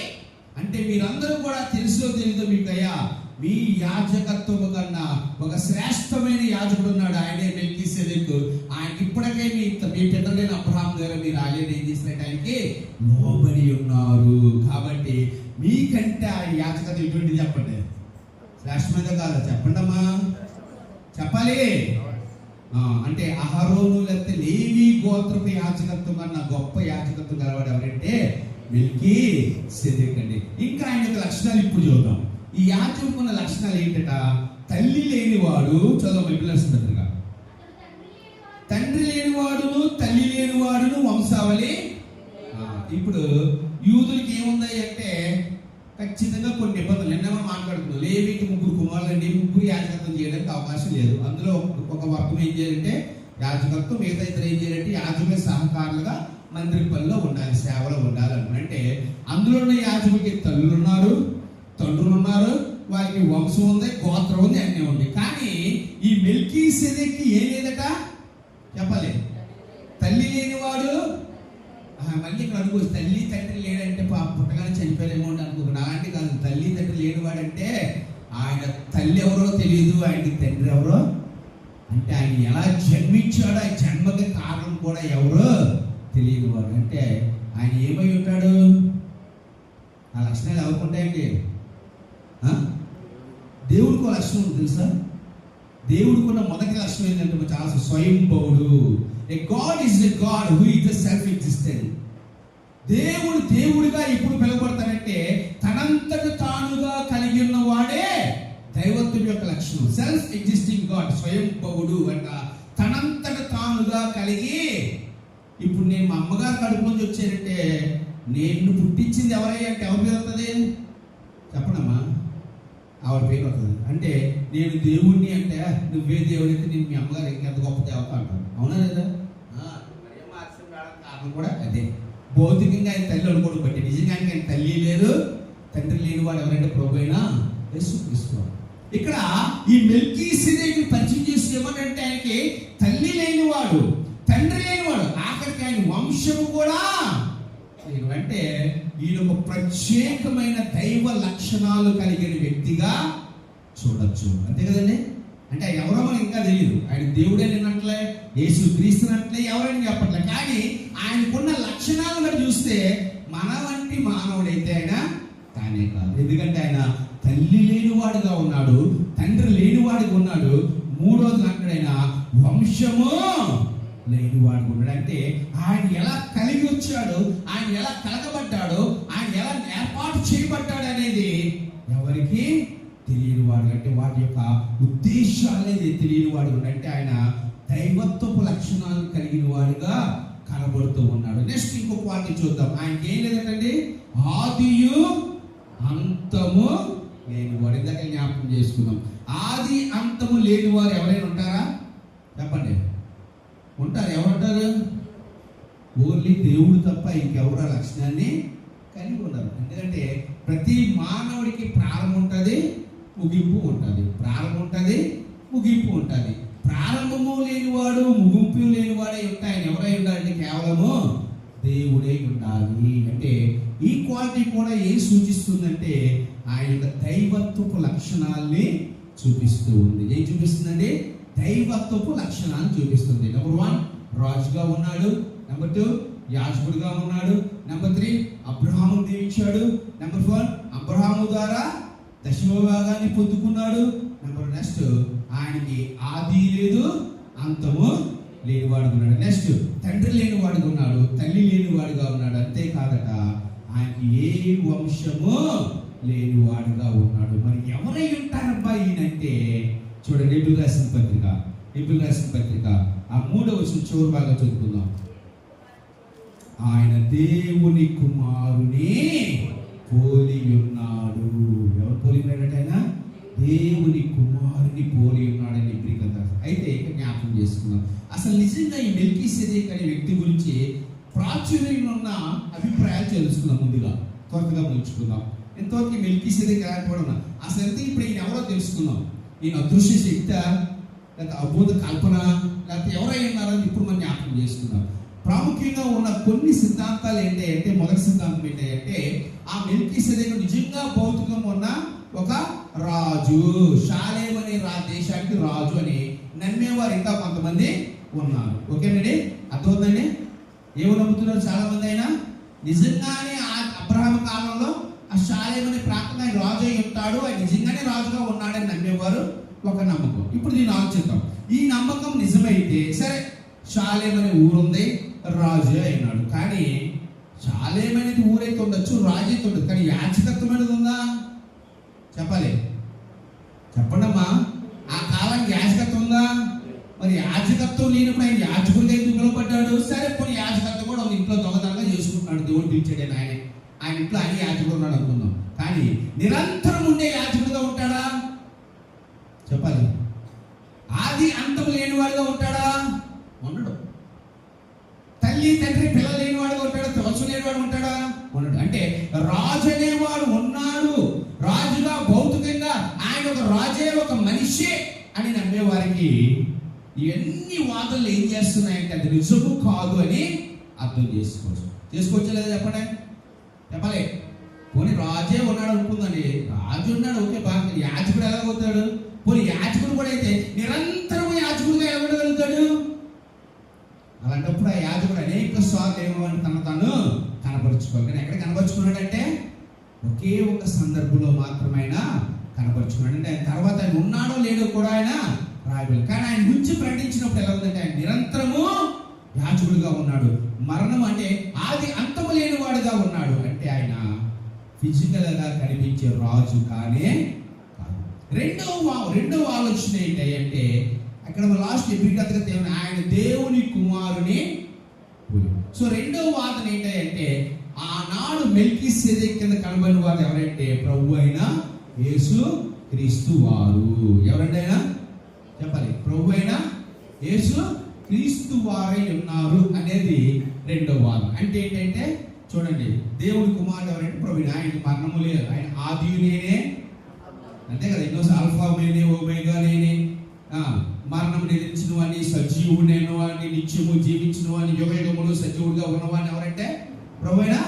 [SPEAKER 1] అంటే మీరందరూ కూడా తెలుసో తెలీదో మీకు అయ్యా మీ యాజకత్వము కన్నా ఒక శ్రేష్టమైన యాజకుడు ఉన్నాడు. ఆయనే మెల్కీసెదెకు. ఆయనకి ఇప్పటికే మీ పితరులైన అబ్రహాము ద్వారా మీరు ఆయన ఏం చేసినట్టు ఆయనకి లోబడి ఉన్నారు. కాబట్టి మీకంటే ఆయన యాజకత్వం ఎటువంటి చెప్పండి? శ్రేష్టమైన కాదా? చెప్పండి అమ్మా, చెప్పాలి. అంటే అహరోను లేకపోతే లేవి గోత్రపు యాజకత్వం కన్నా గొప్ప యాజకత్వం కలవాడు ఎవరంటే మెల్కీసెదెకు అండి. ఇంకా ఆయన యొక్క లక్షణాలు ఇప్పుడు చూద్దాం. ఈ యాజకుడికి ఉన్న లక్షణాలు ఏంటట? తల్లి లేనివాడు, చదువు పిల్లలుగా, తండ్రి లేనివాడును తల్లి లేనివాడును వంశావళి. ఇప్పుడు యూదులకి ఏముంది అంటే ఖచ్చితంగా కొన్ని నిబంధనలు. నిన్న మనం మాట్లాడుతున్నాం, లేవికి 3 కుమారులండి, 3 యాజకత్వం చేయడానికి అవకాశం లేదు. అందులో ఒక వర్గం ఏం చేయాలంటే యాజకత్వం, మిగతా ఇతర ఏం చేయాలంటే యాజకుల సహకారులుగా మందిర పనిలో ఉండాలి, సేవలో ఉండాలి అంటే అందులో ఉన్న యాజకులకి తల్లులు ఉన్నారు, తండ్రులు ఉన్నారు, వారికి వంశం ఉంది, గోత్రం ఉంది, అన్నీ ఉంది. కానీ ఈ మెల్కీసెదెకుకి ఏం లేదట? చెప్పాలి. తల్లి లేనివాడు. మళ్ళీ ఇక్కడ అనుకోవచ్చు, తల్లి తండ్రి లేడంటే పుట్టగానే చనిపోయారేమో అని అనుకో. నాంటి కాదు, తల్లి తండ్రి లేనివాడంటే ఆయన తల్లి ఎవరో తెలియదు, ఆయనకి తండ్రి ఎవరో అంటే ఆయన ఎలా జన్మించాడో ఆ జన్మకి కారణం కూడా ఎవరో తెలియదు వాడు. అంటే ఆయన ఏమై ఉంటాడు? ఆ లక్షణాలు ఎవరుకుంటాయండి? దేవుడికి లక్షణం ఉంది తెలుసా? దేవుడికి ఉన్న మొదటి లక్షణం ఏంటంటే చాలా స్వయంభవుడు. A god is a god who is the self existent. దేవుడు దేవుడిగా ఎప్పుడు పిలువబడతాడంటే తనంతట తానుగా కలిగి ఉన్న వాడే దైవత్వం యొక్క లక్షణం. సెల్ఫ్ ఎగ్జిస్టింగ్ గాడ్, స్వయంభవుడు అంట. తనంతట తానుగా కలిగి. ఇప్పుడు నేను మా అమ్మగారు కడుపు నుంచి వచ్చానంటే నేను పుట్టించింది ఎవరయ్యా అంటే ఎవరి పేరు వస్తుంది? చెప్పనమ్మా, ఆవిడ పేరు వస్తుంది. అంటే నేను దేవుణ్ణి అంటే నువ్వే దేవుడు అయితే నేను మీ అమ్మగారు ఇంకెంత గొప్ప దేవత అంటాను. అవునా లేదా? కారణం కూడా అదే. భౌతికంగా ఆయన తల్లి అనుకోవడం బట్టి నిజంగా ఆయన తల్లి లేదు, తండ్రి లేని వాడు ఎవరంటే ప్రభు అయినా యేసుక్రీస్తు. ఇక్కడ ఈ మెల్కీసెదెకు పరిచయం చేసి ఏమంటే ఆయనకి తల్లి లేనివాడు, తండ్రి లేనివాడు, ఆఖరికి ఆయన వంశము కూడా అంటే ఈయన ఒక ప్రత్యేకమైన దైవ లక్షణాలు కలిగిన వ్యక్తిగా చూడొచ్చు. అంతే కదండి? అంటే ఆయన ఎవరో మనకి ఇంకా తెలియదు. ఆయన దేవుడే లేనట్లే, యేసుక్రీస్తునట్లే ఎవరైనా చెప్పట్లే. కానీ ఆయనకున్న లక్షణాలు బట్టి చూస్తే మన వంటి మానవుడైతే ఆయన తానే కాదు. ఎందుకంటే ఆయన తల్లి లేనివాడుగా ఉన్నాడు, తండ్రి లేనివాడుగా ఉన్నాడు. 3వది అంటాడైన వంశము లేనివాడు ఉన్నాడు. అంటే ఆయన ఎలా కలిగి వచ్చాడు, ఆయన ఎలా కలగబడ్డాడు, ఆయన ఎలా ఏర్పాటు చేయబడ్డాడు అనేది ఎవరికి తెలియని వాడు. అంటే వాటి యొక్క ఉద్దేశాలు అనేది తెలియని వాడు. అంటే ఆయన దైవత్వపు లక్షణాలు కలిగిన వాడుగా కనబడుతూ ఉన్నాడు. నెక్స్ట్ ఇంకొక వాటిని చూద్దాం. ఆయనకి ఏం లేదండి, ఆదియు అంతము లేనివాడు. ఇందాక జ్ఞాపకం చేసుకుందాం. ఆది అంతము లేనివారు ఎవరైనా ఉంటారా? చెప్పండి, ఉంటారు. ఎవరుంటారు? ఓన్లీ దేవుడు తప్ప ఇంకెవరు ఆ లక్షణాన్ని కలిగి ఉన్నారు. ఎందుకంటే ప్రతి మానవుడికి ప్రారంభం ఉంటుంది, ముగింపు ఉంటుంది. ప్రారంభం ఉంటుంది, ముగింపు ఉంటుంది. ప్రారంభము లేనివాడు, ముగింపు లేనివాడే ఉంటాయి. ఆయన ఎవరై ఉండాలంటే కేవలము దేవుడే ఉండాలి. అంటే ఈ క్వాలిటీ కూడా ఏం సూచిస్తుందంటే ఆయన యొక్క దైవత్వపు లక్షణాల్ని చూపిస్తూ ఉంది. ఏం చూపిస్తుందండి? దైవత్వపు లక్షణాలను చూపిస్తుంది. నెంబర్ 1 రాజుగా ఉన్నాడు, నెంబర్ 2 యాజకుడిగా ఉన్నాడు, నెంబర్ 3 అబ్రహాము ఇచ్చాడు? నెంబర్ 1, అబ్రహాము ద్వారా దశమ భాగాన్ని పొందుకున్నాడు. నెక్స్ట్, ఆయనకి ఆది లేదు, అంతము లేనివాడుగా ఉన్నాడు. నెక్స్ట్, తండ్రి లేనివాడుగా ఉన్నాడు, తల్లి లేనివాడుగా ఉన్నాడు. అంతేకాదట, ఆయనకి ఏ వంశము లేనివాడుగా ఉన్నాడు. మరి ఎవరై ఉంటారబ్బా ఈయనంటే చూడండి, ఎబ్రిల్ రాసిన పత్రిక ఆ 3వ వచనం చివరి భాగం చదువుకుందాం. ఆయన దేవుని కుమారుని పోలి ఉన్నాడు. ఎవరు పోలి ఉన్నాడట? ఆయన దేవుని కుమారుని పోలి ఉన్నాడని ఎబ్రిల్ గ్రంథం. అయితే ఇక జ్ఞాపకం చేసుకుందాం, అసలు నిజంగా ఈ మెల్కీసెదెక్ అనే వ్యక్తి గురించి ప్రాచుర్యంలో ఉన్న అభిప్రాయాలు తెలుసుకుందాం. ముందుగా త్వరగా ముంచుకుందాం. ఎంతవరకు మెల్కీసెదెక్ ఎలాంటి అసలు ఎంత ఇప్పుడు ఈయన ఎవరో తెలుసుకుందాం. ఈయన అదృశ్య శక్తి, లేకపోతే అబోధ కల్పన, లేకపోతే ఎవరై ఉన్నారని ఇప్పుడు మనం జ్ఞాపకం చేసుకుందాం. ప్రాముఖ్యంగా ఉన్న కొన్ని సిద్ధాంతాలు ఏంటంటే, మొదటి సిద్ధాంతం ఏంటంటే, ఆ మెల్కీసెదెక్ నిజంగా భౌతికంగా ఉన్న ఒక రాజు, షాలేం అనే దేశానికి రాజు అని నమ్మేవారు ఇంకా కొంతమంది ఉన్నారు. ఓకేనండి, అర్థమవుతుందండి? ఏమో నమ్ముతున్నారు చాలా మంది? అయినా నిజంగానే ఆ అబ్రహాము కాలంలో ఆ షాలేం అనే ప్రాంతం ఆయన రాజు అయి ఉంటాడు, ఆయన నిజంగానే రాజుగా ఉన్నాడని నమ్మేవారు ఒక నమ్మకం. ఇప్పుడు దీన్ని ఆలోచిద్దాం. ఈ నమ్మకం నిజమైతే సరే, షాలేం అనే ఊరుంది, రాజు అయినాడు. కానీ షాలేం అనేది ఊరైతే ఉండొచ్చు, రాజు అయితే ఉండదు, కానీ యాజకత్వం అనేది ఉందా? చెప్పాలి, చెప్పండి అమ్మా. ఆ కాలానికి యాజకత్వం ఉందా? మరి యాజకత్వం లేనప్పుడు ఆయన యాజకుడిగా ఎందుకు పిలువబడ్డాడు? సరే, కొన్ని యాజకత్వం కూడా ఒక ఇంట్లో దొంగతనంగా చేసుకుంటున్నాడు, దేవుడు పిలిచాడు ఆయన ఇంట్లో ఆయన యాజకుడు ఉన్నాడు అనుకుందాం. కానీ నిరంతరం ఉండే యాజకుడిగా ఉంటాడా? చెప్పాలి. ఆది అంతం లేనివాడుగా ఉంటాడా? ఉండడు. తల్లి తండ్రి పిల్లలు లేనివాడుగా ఉంటాడా? తవసు లేనివాడు ఉంటాడా? ఉండడు. అంటే రాజు అనేవాడు ఉన్నాడు, రాజుగా భౌతికంగా ఆయన ఒక రాజే, ఒక మనిషి అని నమ్మేవారికి ఇవన్నీ వాదనలు ఏం చేస్తున్నాయంటే అది నిజము కాదు అని అర్థం చేసుకోవచ్చా లేదా చెప్పండి? చెప్పాలి. పోనీ రాజే ఉన్నాడు అనుకుందండి, రాజు ఉన్నాడు, ఓకే, బాగా. యాజకుడు ఎలా అవుతాడు? పోనీ యాజకుడు కూడా అయితే నిరంతరం యాజకుడిగా ఎలా ఉండగలుగుతాడు? అలాంటప్పుడు ఆ యాజకుడు అనేక సార్లు ఏమని తాను కనపరుచుకోవాలి. కానీ ఎక్కడ కనపరుచుకున్నాడంటే ఒకే ఒక సందర్భంలో మాత్రమైనా కనపరుచుకున్నాడు. అంటే ఆయన తర్వాత ఆయన ఉన్నాడో లేడో కూడా ఆయన రాయబడలేదు. కానీ ఆయన గురించి ప్రకటించినప్పుడు ఎలా ఉందంటే ఆయన నిరంతరము యాజకుడిగా ఉన్నాడు. మరణం అంటే ఆది అంతము లేని వాడుగా ఉన్నాడు. అంటే ఆయన ఫిజికల్ గా కనిపించే రాజు కానే కాదు. రెండవ ఆలోచన ఏంటి అంటే, అక్కడ లాస్ట్ ఎబ్రికతగా ఆయన దేవుని కుమారుని. సో రెండవ వాదన ఏంటంటే, ఆనాడు మెల్కీసెదెక్ కింద కనబడిన వారు ఎవరంటే ప్రభు అయిన యేసు క్రీస్తు వారు. ఎవరంటే ఆయన? చెప్పాలి. ప్రభు అయిన యేసు క్రీస్తు వారై ఉన్నారు అనేది రెండవ వాదన. అంటే ఏంటంటే చూడండి, దేవుడి కుమారుడు ఎవరంటే ప్రభు. ఆయన మరణము లేదు, ఆయన ఆది నేనే, అంతే కదా. ఎన్నోసార్లు ఆల్ఫా నేనే, ఓమేగా నేనే, మరణం నిలిచిన వాడిని, సజీవుడైన వాడిని, నిత్యము జీవించిన వాడిని, యుగయుగములు సజీవుడిగా ఉన్నవాడిని ఎవరంటే ప్రభువైనా.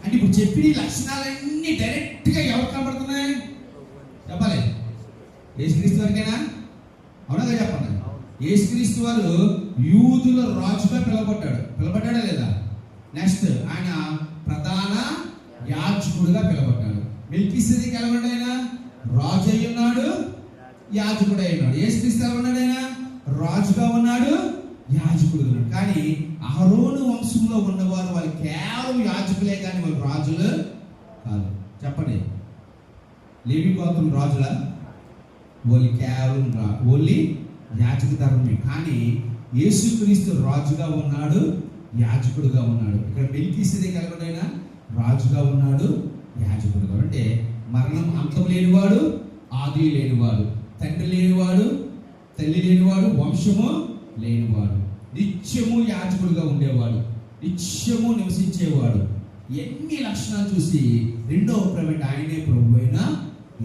[SPEAKER 1] అంటే ఇప్పుడు చెప్పిన లక్షణాలన్నీ డైరెక్ట్ గా ఎవరు కనబడుతున్నాయి? చెప్పాలి. యేసుక్రీస్తు వారికేనా? అవునా చెప్పండి. యేసుక్రీస్తు వారు యూదుల రాజుగా పిలవబడ్డాడా లేదా? నెక్స్ట్ ఆయన ప్రధాన యాజకుడుగా పిలవబడ్డాడు. మెల్కీసెదెక్ ఎలా ఉన్నాడు? ఆయన రాజు అయి ఉన్నాడు, యాజకుడు అయి ఉన్నాడు. యేసుక్రీస్తు ఎలా ఉన్నాడు? ఆయన రాజుగా ఉన్నాడు, యాజకుడుగా ఉన్నాడు. కానీ అహరోను వంశంలో ఉన్నవారు వాళ్ళు కేవలం యాజకులే, కానీ వాళ్ళు రాజులు కాదు. చెప్పండి, లేవి గోత్రం రాజులా? ఓన్లీ కేవలం ఓన్లీ యాజక ధర్మమే. కానీ యేసుక్రీస్తు రాజుగా ఉన్నాడు, యాజకుడుగా ఉన్నాడు. ఇక్కడ మెల్కీసెదెక్ ఎలా ఉన్నాడు? ఆయన రాజుగా ఉన్నాడు, యాజకుడుగా. అంటే మరణం అంతం లేనివాడు, ఆది లేనివాడు, తండ్రి లేనివాడు, తల్లి లేనివాడు, వంశము లేనివాడు, నిత్యము యాజకుడుగా ఉండేవాడు, నిత్యము నివసించేవాడు. ఎన్ని లక్షణాలు చూసి రెండవ ప్రైవేట్ ఆయనే ప్రభు అయిన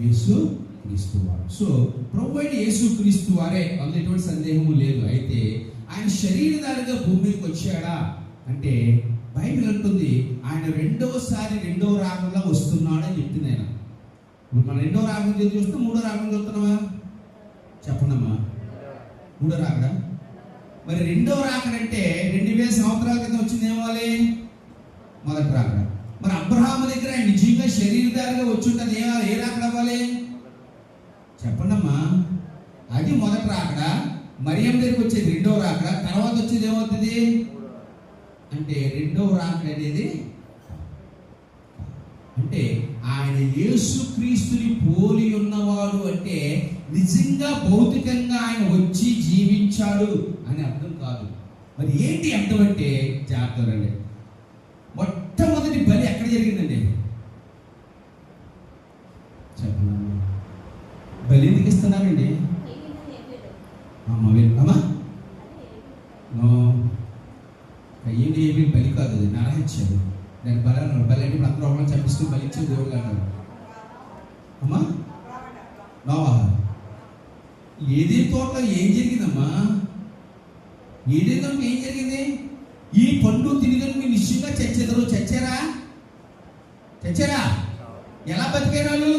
[SPEAKER 1] యేసు క్రీస్తు వారు. సో ప్రభు అయిన యేసు క్రీస్తు వారే, అందులో ఎటువంటి సందేహము లేదు. అయితే ఆయన శరీరధారిగా భూమి మీదకి వచ్చాడా అంటే బైబిల్ అంటుంది ఆయన రెండవ రాగంలో వస్తున్నాడు అని చెప్తుంది. ఆయన ఇప్పుడు మనం రెండవ రాగం చూస్తే మూడో రాగం చూస్తున్నామా? చెప్పండమ్మా, మూడో రాగడా? మరి రెండవ రాకడంటే 2000 సంవత్సరాల క్రితం వచ్చింది ఏమవాలి? మొదటి రాకడ. మరి అబ్రహాము దగ్గర నిజంగా శరీరధారిగా వచ్చి ఉంటుంది ఏ రాకడ అవ్వాలి చెప్పండమ్మా? అది మొదటి రాకడ. మరియం దగ్గరికి వచ్చేది రెండవ రాకడ. తర్వాత వచ్చేది ఏమవుతుంది అంటే రెండవ రాకడ అనేది అంటే ఆయన యేసుక్రీస్తుని పోలి ఉన్నవాడు అంటే నిజంగా భౌతికంగా ఆయన వచ్చి జీవించాడు అని అర్థం కాదు. మరి ఏంటి అర్థం అంటే జాగ్రత్త. మొట్టమొదటి బలి ఎక్కడ జరిగిందండి చెప్పండి? బలి ఎందుకు ఇస్తున్నారండి? అమ్మా ఏంటి ఏమి బలి కాదు, అది నరహత్యారు. దాని బలి అన్నారు. బలి అంటే ఇప్పుడు అందరూ ఒకళ్ళు చంపిస్తూ బలిచ్చే దేవుడు అన్నారు. అమ్మా నోవా ఏదే తోటలో ఏం జరిగిందమ్మా? ఏదే తోటలో ఏం జరిగింది? ఈ పండు తిరిగి మీరు నిశ్చయంగా చచ్చేదరు. చచ్చారా? ఎలా బతికారు వాళ్ళు?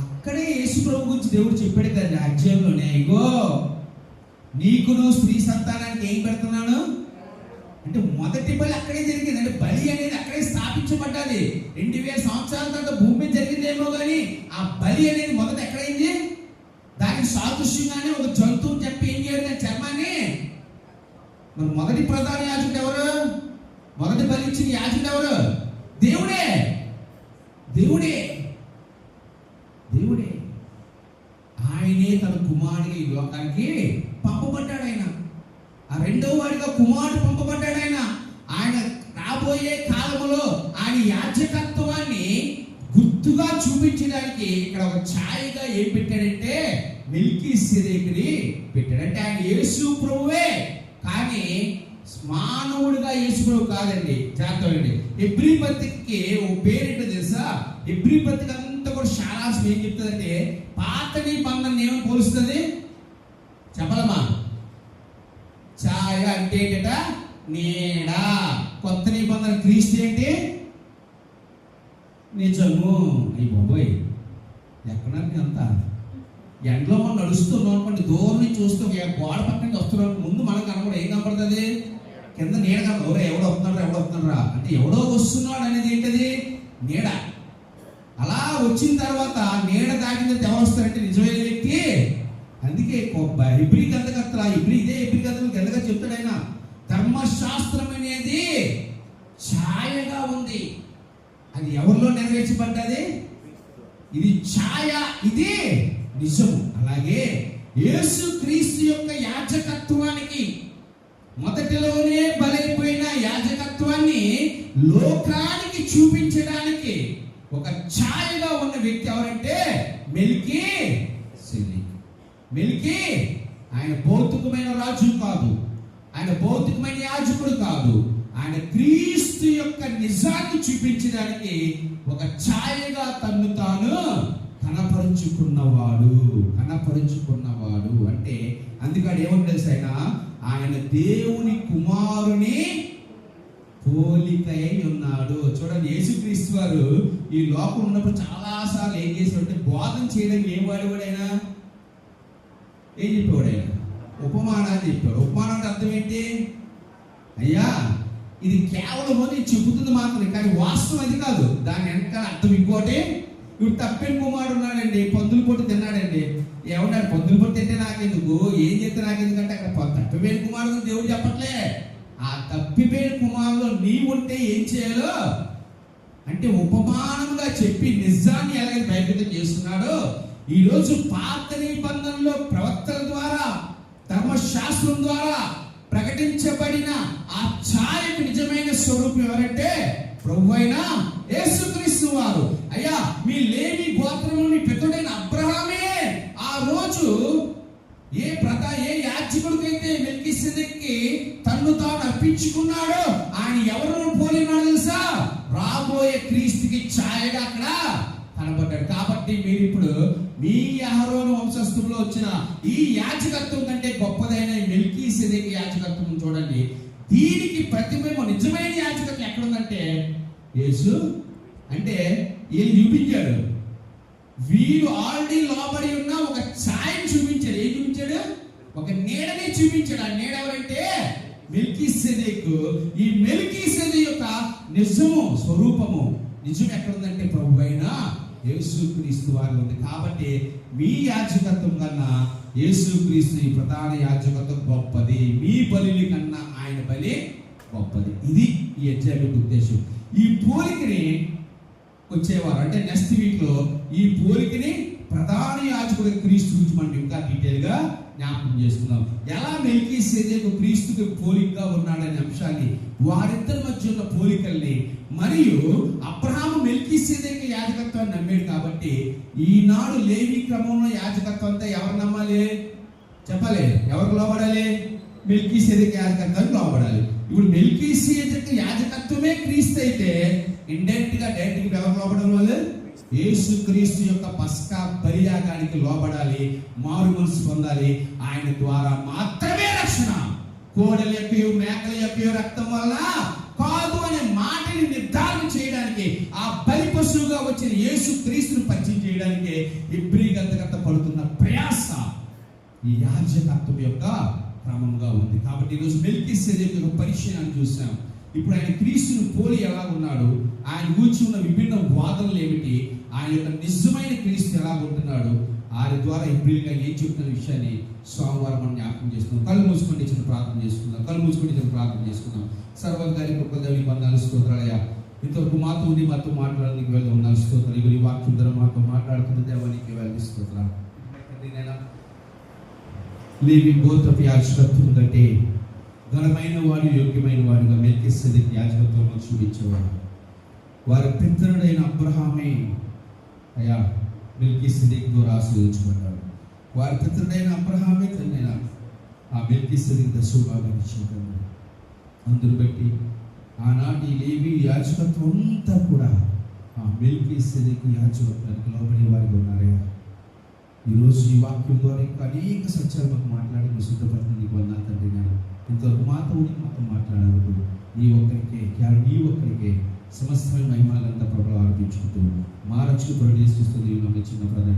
[SPEAKER 1] అక్కడే యేసు ప్రభు గురించి దేవుడు చెప్పాడు కదా అధ్యాయంలోనే, ఇగో నీకును స్త్రీ సంతానానికి ఏం పెడుతున్నాను అంటే మొదటి బలి అక్కడే జరిగింది. అంటే బలి అనేది అక్కడే స్థాపించబడ్డాది. 2000 సంవత్సరాల తర్వాత భూమి మీద జరిగిందేమో కానీ ఆ బలి అనేది మొదట ఎక్కడైంది? దానికి సాదృశ్యంగానే ఒక జంతువుని చెప్పి ఏం చేయడం చర్మాన్ని. మరి మొదటి ప్రధాన యాజకుడు ఎవరు? మొదటి బలి ఇచ్చిన యాజకుడు ఎవరు? దేవుడే. ఆయనే తన కుమారుడిగా ఈ లోకానికి పంపబడ్డాడు. ఆయన ఆ రెండవ వాడిగా కుమారుడు పంపబడ్డాడు. ఆయన రాబోయే కాలంలో ఆయన యాజకత్వాన్ని గుర్తుగా చూపించడానికి ఇక్కడ ఒక ఛాయగా ఏం పెట్టాడంటే మెల్కీసెదెకుని పెట్టాడు. అంటే ఆయన యేసు ప్రభువే కానీ మానవుడిగా యేసు ప్రభు కాదండి. జాగ్రత్త. హెబ్రీ పత్రికకి ఓ పేరేంటో తెలుసా? హెబ్రీ పత్రిక అంతా కూడా సారాంశం ఏం చెప్తుందంటే పాత నిబంధన ఏమని పోలుస్తుంది చెప్పలమా? ఛాయ అంటే ఏంటట? నీడ. కొత్త నిబంధన క్రీస్తు ఏంటి? నిజము. అయ్యి బాబోయ్ ఎక్కడ అంతా ఎండలో మనం నడుస్తున్నాం అనుకోండి, దూరం నుంచి చూస్తూ గోడ పక్కన వస్తున్నాం, ముందు మనకు కనబడి ఏం కనపడుతుంది? కింద నీడ కనబడు. ఎవడో వస్తున్నారా అంటే ఎవడో వస్తున్నాడు అనేది ఏంటది? నీడ. అలా వచ్చిన తర్వాత నీడ దాటిన తర్వాత ఎవరు వస్తారంటే నిజమైన వ్యక్తి. అందుకే హెబ్రీ గ్రంథకర్త ఇదే హెబ్రీ గ్రంథం ఎంతగా చెప్తాడు ఆయన, ధర్మశాస్త్రం అనేది ఛాయగా ఉంది. అది ఎవరిలో నెరవేర్చబడ్డది? ఇది ఛాయ, ఇది నిజము. అలాగే యేసుక్రీస్తు యొక్క యాజకత్వానికి మొదటిలోనే బలైపోయిన యాజకత్వాన్ని లోకానికి చూపించడానికి ఒక ఛాయగా ఉన్న వ్యక్తి ఎవరంటే మెల్కీ. ఆయన భౌతికమైన రాజు కాదు, ఆయన భౌతికమైన యాజకుడు కాదు. ఆయన క్రీస్తు యొక్క నిజాన్ని చూపించడానికి ఒక ఛాయగా తన్ను తాను కనపరుచుకున్నవాడు. అంటే అందుకని ఏమని తెలుసు? ఆయన దేవుని కుమారుని పోలికై ఉన్నాడు. చూడండి, యేసుక్రీస్తు వారు ఈ లోకం ఉన్నప్పుడు చాలా సార్లు ఏం చేశాడంటే బోధన చేయడానికి ఏం వాడేవాడైనా ఏం చెప్పేవాడైనా ఉపమానాన్ని చెప్పాడు. ఉపమానం అంటే అర్థం ఏంటి? అయ్యా ఇది కేవలం నేను చెబుతుంది మాత్రమే కానీ వాస్తవం అది కాదు. దాని వెనకాల అర్థం ఇంకోటి. ఇప్పుడు తప్పిన కుమారుడు ఉన్నాడండి, పందులు పొట్టు తిన్నాడండి. ఏమన్నాడు? పందులు పొట్టు తింటే నాకెందుకు, ఏం చెప్తే నాకెందుకంటే అక్కడ తప్పిపోయిన కుమారుడు దేవుడు చెప్పట్లే. ఆ తప్పిపోయిన కుమారుడు నీవు ఉంటే ఏం చేయాలో అంటే ఉపమానంగా చెప్పి నిజాన్ని ఎలాగైతే బయటకు చేస్తున్నాడో ఈరోజు పాత నిబంధనలో ప్రవక్తల ద్వారా ధర్మశాస్త్రం ద్వారా ప్రకటించబడిన ఆ ఛాయకు నిజమైన స్వరూపం ఎవరంటే ప్రభువైన యేసుక్రీస్తు వారు. అయ్యా మీ లేవి గోత్రంలోని పితరుడైన అబ్రహామే ఆ రోజు ఏ యాజకుడికైతే మెల్కీసెదెకుకి తన్ను తాను అర్పించుకున్నాడో ఆయన ఎవరు పోలినాడు తెలుసా? రాబోయే క్రీస్తుకి ఛాయగా అక్కడ కనబడ్డాడు. కాబట్టి మీరు ఇప్పుడు మీ అహరోను వంశస్థుల్లో వచ్చిన ఈ యాజకత్వం కంటే గొప్పదైన మెల్కీసెదెకు యాజకత్వం చూడండి. దీనికి ప్రతిబింబం నిజమైన యాజకత్వం ఎక్కడుందంటే యేసు. అంటే ఏం చూపించాడు? వీరు ఆల్రెడీ లోబడి ఉన్న ఒక ఛాయని చూపించాడు. ఏం చూపించాడు? ఒక నీడని చూపించాడు. ఆ నీడ ఎవరంటే మెల్కీసెదెకు, ఈ మెల్కీసెదెకు యొక్క నిజము స్వరూపము నిజం ఎక్కడ ఉందంటే ప్రభు అయిన యేసుక్రీస్తు వారిలో ఉంది. కాబట్టి మీ యాజకత్వం కన్నా యేసుక్రీస్తు ఈ ప్రధాన యాజకత్వం గొప్పది, మీ బలి కన్నా ఆయన బలి గొప్పది. ఇది ఈ అధ్యాయం ఉద్దేశం. ఈ పోలికని వచ్చేవారు అంటే నెక్స్ట్ వీక్ లో ఈ పోలికని ప్రధాన యాజకుడు క్రీస్తు గురించి మనం ఇంకా డీటెయిల్ గా జ్ఞాపకం చేసుకున్నాం. ఎలా మెల్కీసెదెకు క్రీస్తుకి పోలికగా ఉన్నాడనే అంశాన్ని, వారిద్దరి మధ్య ఉన్న పోలికల్ని, మరియు అబ్రహాము మెల్కీసెదెకు యాజకత్వాన్ని నమ్మాడు కాబట్టి ఈనాడు లేవి క్రమంలో యాజకత్వం అంతా ఎవరు నమ్మాలి చెప్పాలి, ఎవరు లోబడాలి? మెల్కీసెదెకు యాజకత్వానికి లోబడాలి. ఇప్పుడు మెల్కీసెదెకు యాజకత్వమే క్రీస్తు అయితే ఇండైరెక్ట్ గా డైరెక్ట్ గా ఎవరు లోబడడం వల్ల యేసుక్రీస్తు యొక్క పస్కా బలియాగానికి లోబడాలి, మారు మనసు పొందాలి. ఆయన ద్వారా మాత్రమే రక్షణ. కోడల యొక్క మేకల యొక్క రక్తం వల్ల కాదు అనే మాటని నిర్ధారణ చేయడానికి, ఆ బలి పశువుగా వచ్చిన యేసుక్రీస్తును పరిచయం చేయడానికి హెబ్రీ గ్రంథకర్త పడుతున్న ప్రయాస ఈ యాజకత్వం యొక్క క్రమంగా ఉంది. కాబట్టి ఈరోజు మెల్కీసెదెకు యొక్క పరిచయాన్ని చూసాం. ఇప్పుడు ఆయన క్రీస్తును పోలి ఎలా ఉన్నాడు, ఆయన గురించి ఉన్న విభిన్న వాదనలు ఏమిటి, ఆయన యొక్క నిజమైన క్రీస్తు ఎలా ఉంటున్నాడు, ఆయన ద్వారా హెబ్రీలుగా ఏం చెప్తున్న విషయాన్ని సోమవారం మనం జ్ఞాపకం చేసుకున్నాం. కళ్ళు మూసుకొని చిన్న ప్రార్థన చేసుకుందాం. కళ్ళు మూసుకొని చిన్న ప్రార్థన చేసుకుందాం. సర్వగారి కృపదేవి వందనాలు, స్తోత్రాలయ్యా. ఇంతవరకు మాతో ఉండి మాతో మాట్లాడడానికి వెళ్ళి ఉన్నాను. స్తోత్రాలు. ఈ వాక్యం ద్వారా మాతో మాట్లాడుతున్న దేవానికి వెళ్ళి స్తోత్రాలు. లేవి గోత్రపు యాజకత్వం కంటే ఘనమైన వాడు, యోగ్యమైన వాడుగా మెల్కీసెదెకు యాజకత్వం చూపించేవాడు. వారి పితరుడైన అబ్రహామే అయ్యా మెల్కీసెదెకు ద్వారా ఆశీర్వదించబడ్డాడు. వారి పితరుడైన అబ్రహామే తనైన ఆ మెల్కీసెదెకు దశభాగాన్ని ఇచ్చాడు. అందును బట్టి ఆనాటి లేవి యాజకత్వం అంతా కూడా ఆ మెల్కీసెదెకు యాజకత్వానికి లోబడి వారికి ఉన్నారయ్యా. ఈరోజు ఈ వాక్యం ద్వారా ఇంకా అనేక సత్యాలు మాకు మాట్లాడి సిద్ధపడుతుంది. వందనాలు తండ్రి. నేను ఇంతవరకు మాతో మాట్లాడాలకు నీ ఒక్కరికే సమస్తమైన మహిమలంతా ప్రభువు ఆరోపించుకుంటూ మా రక్షకుడు యేసు క్రీస్తు చిన్న ప్రార్థన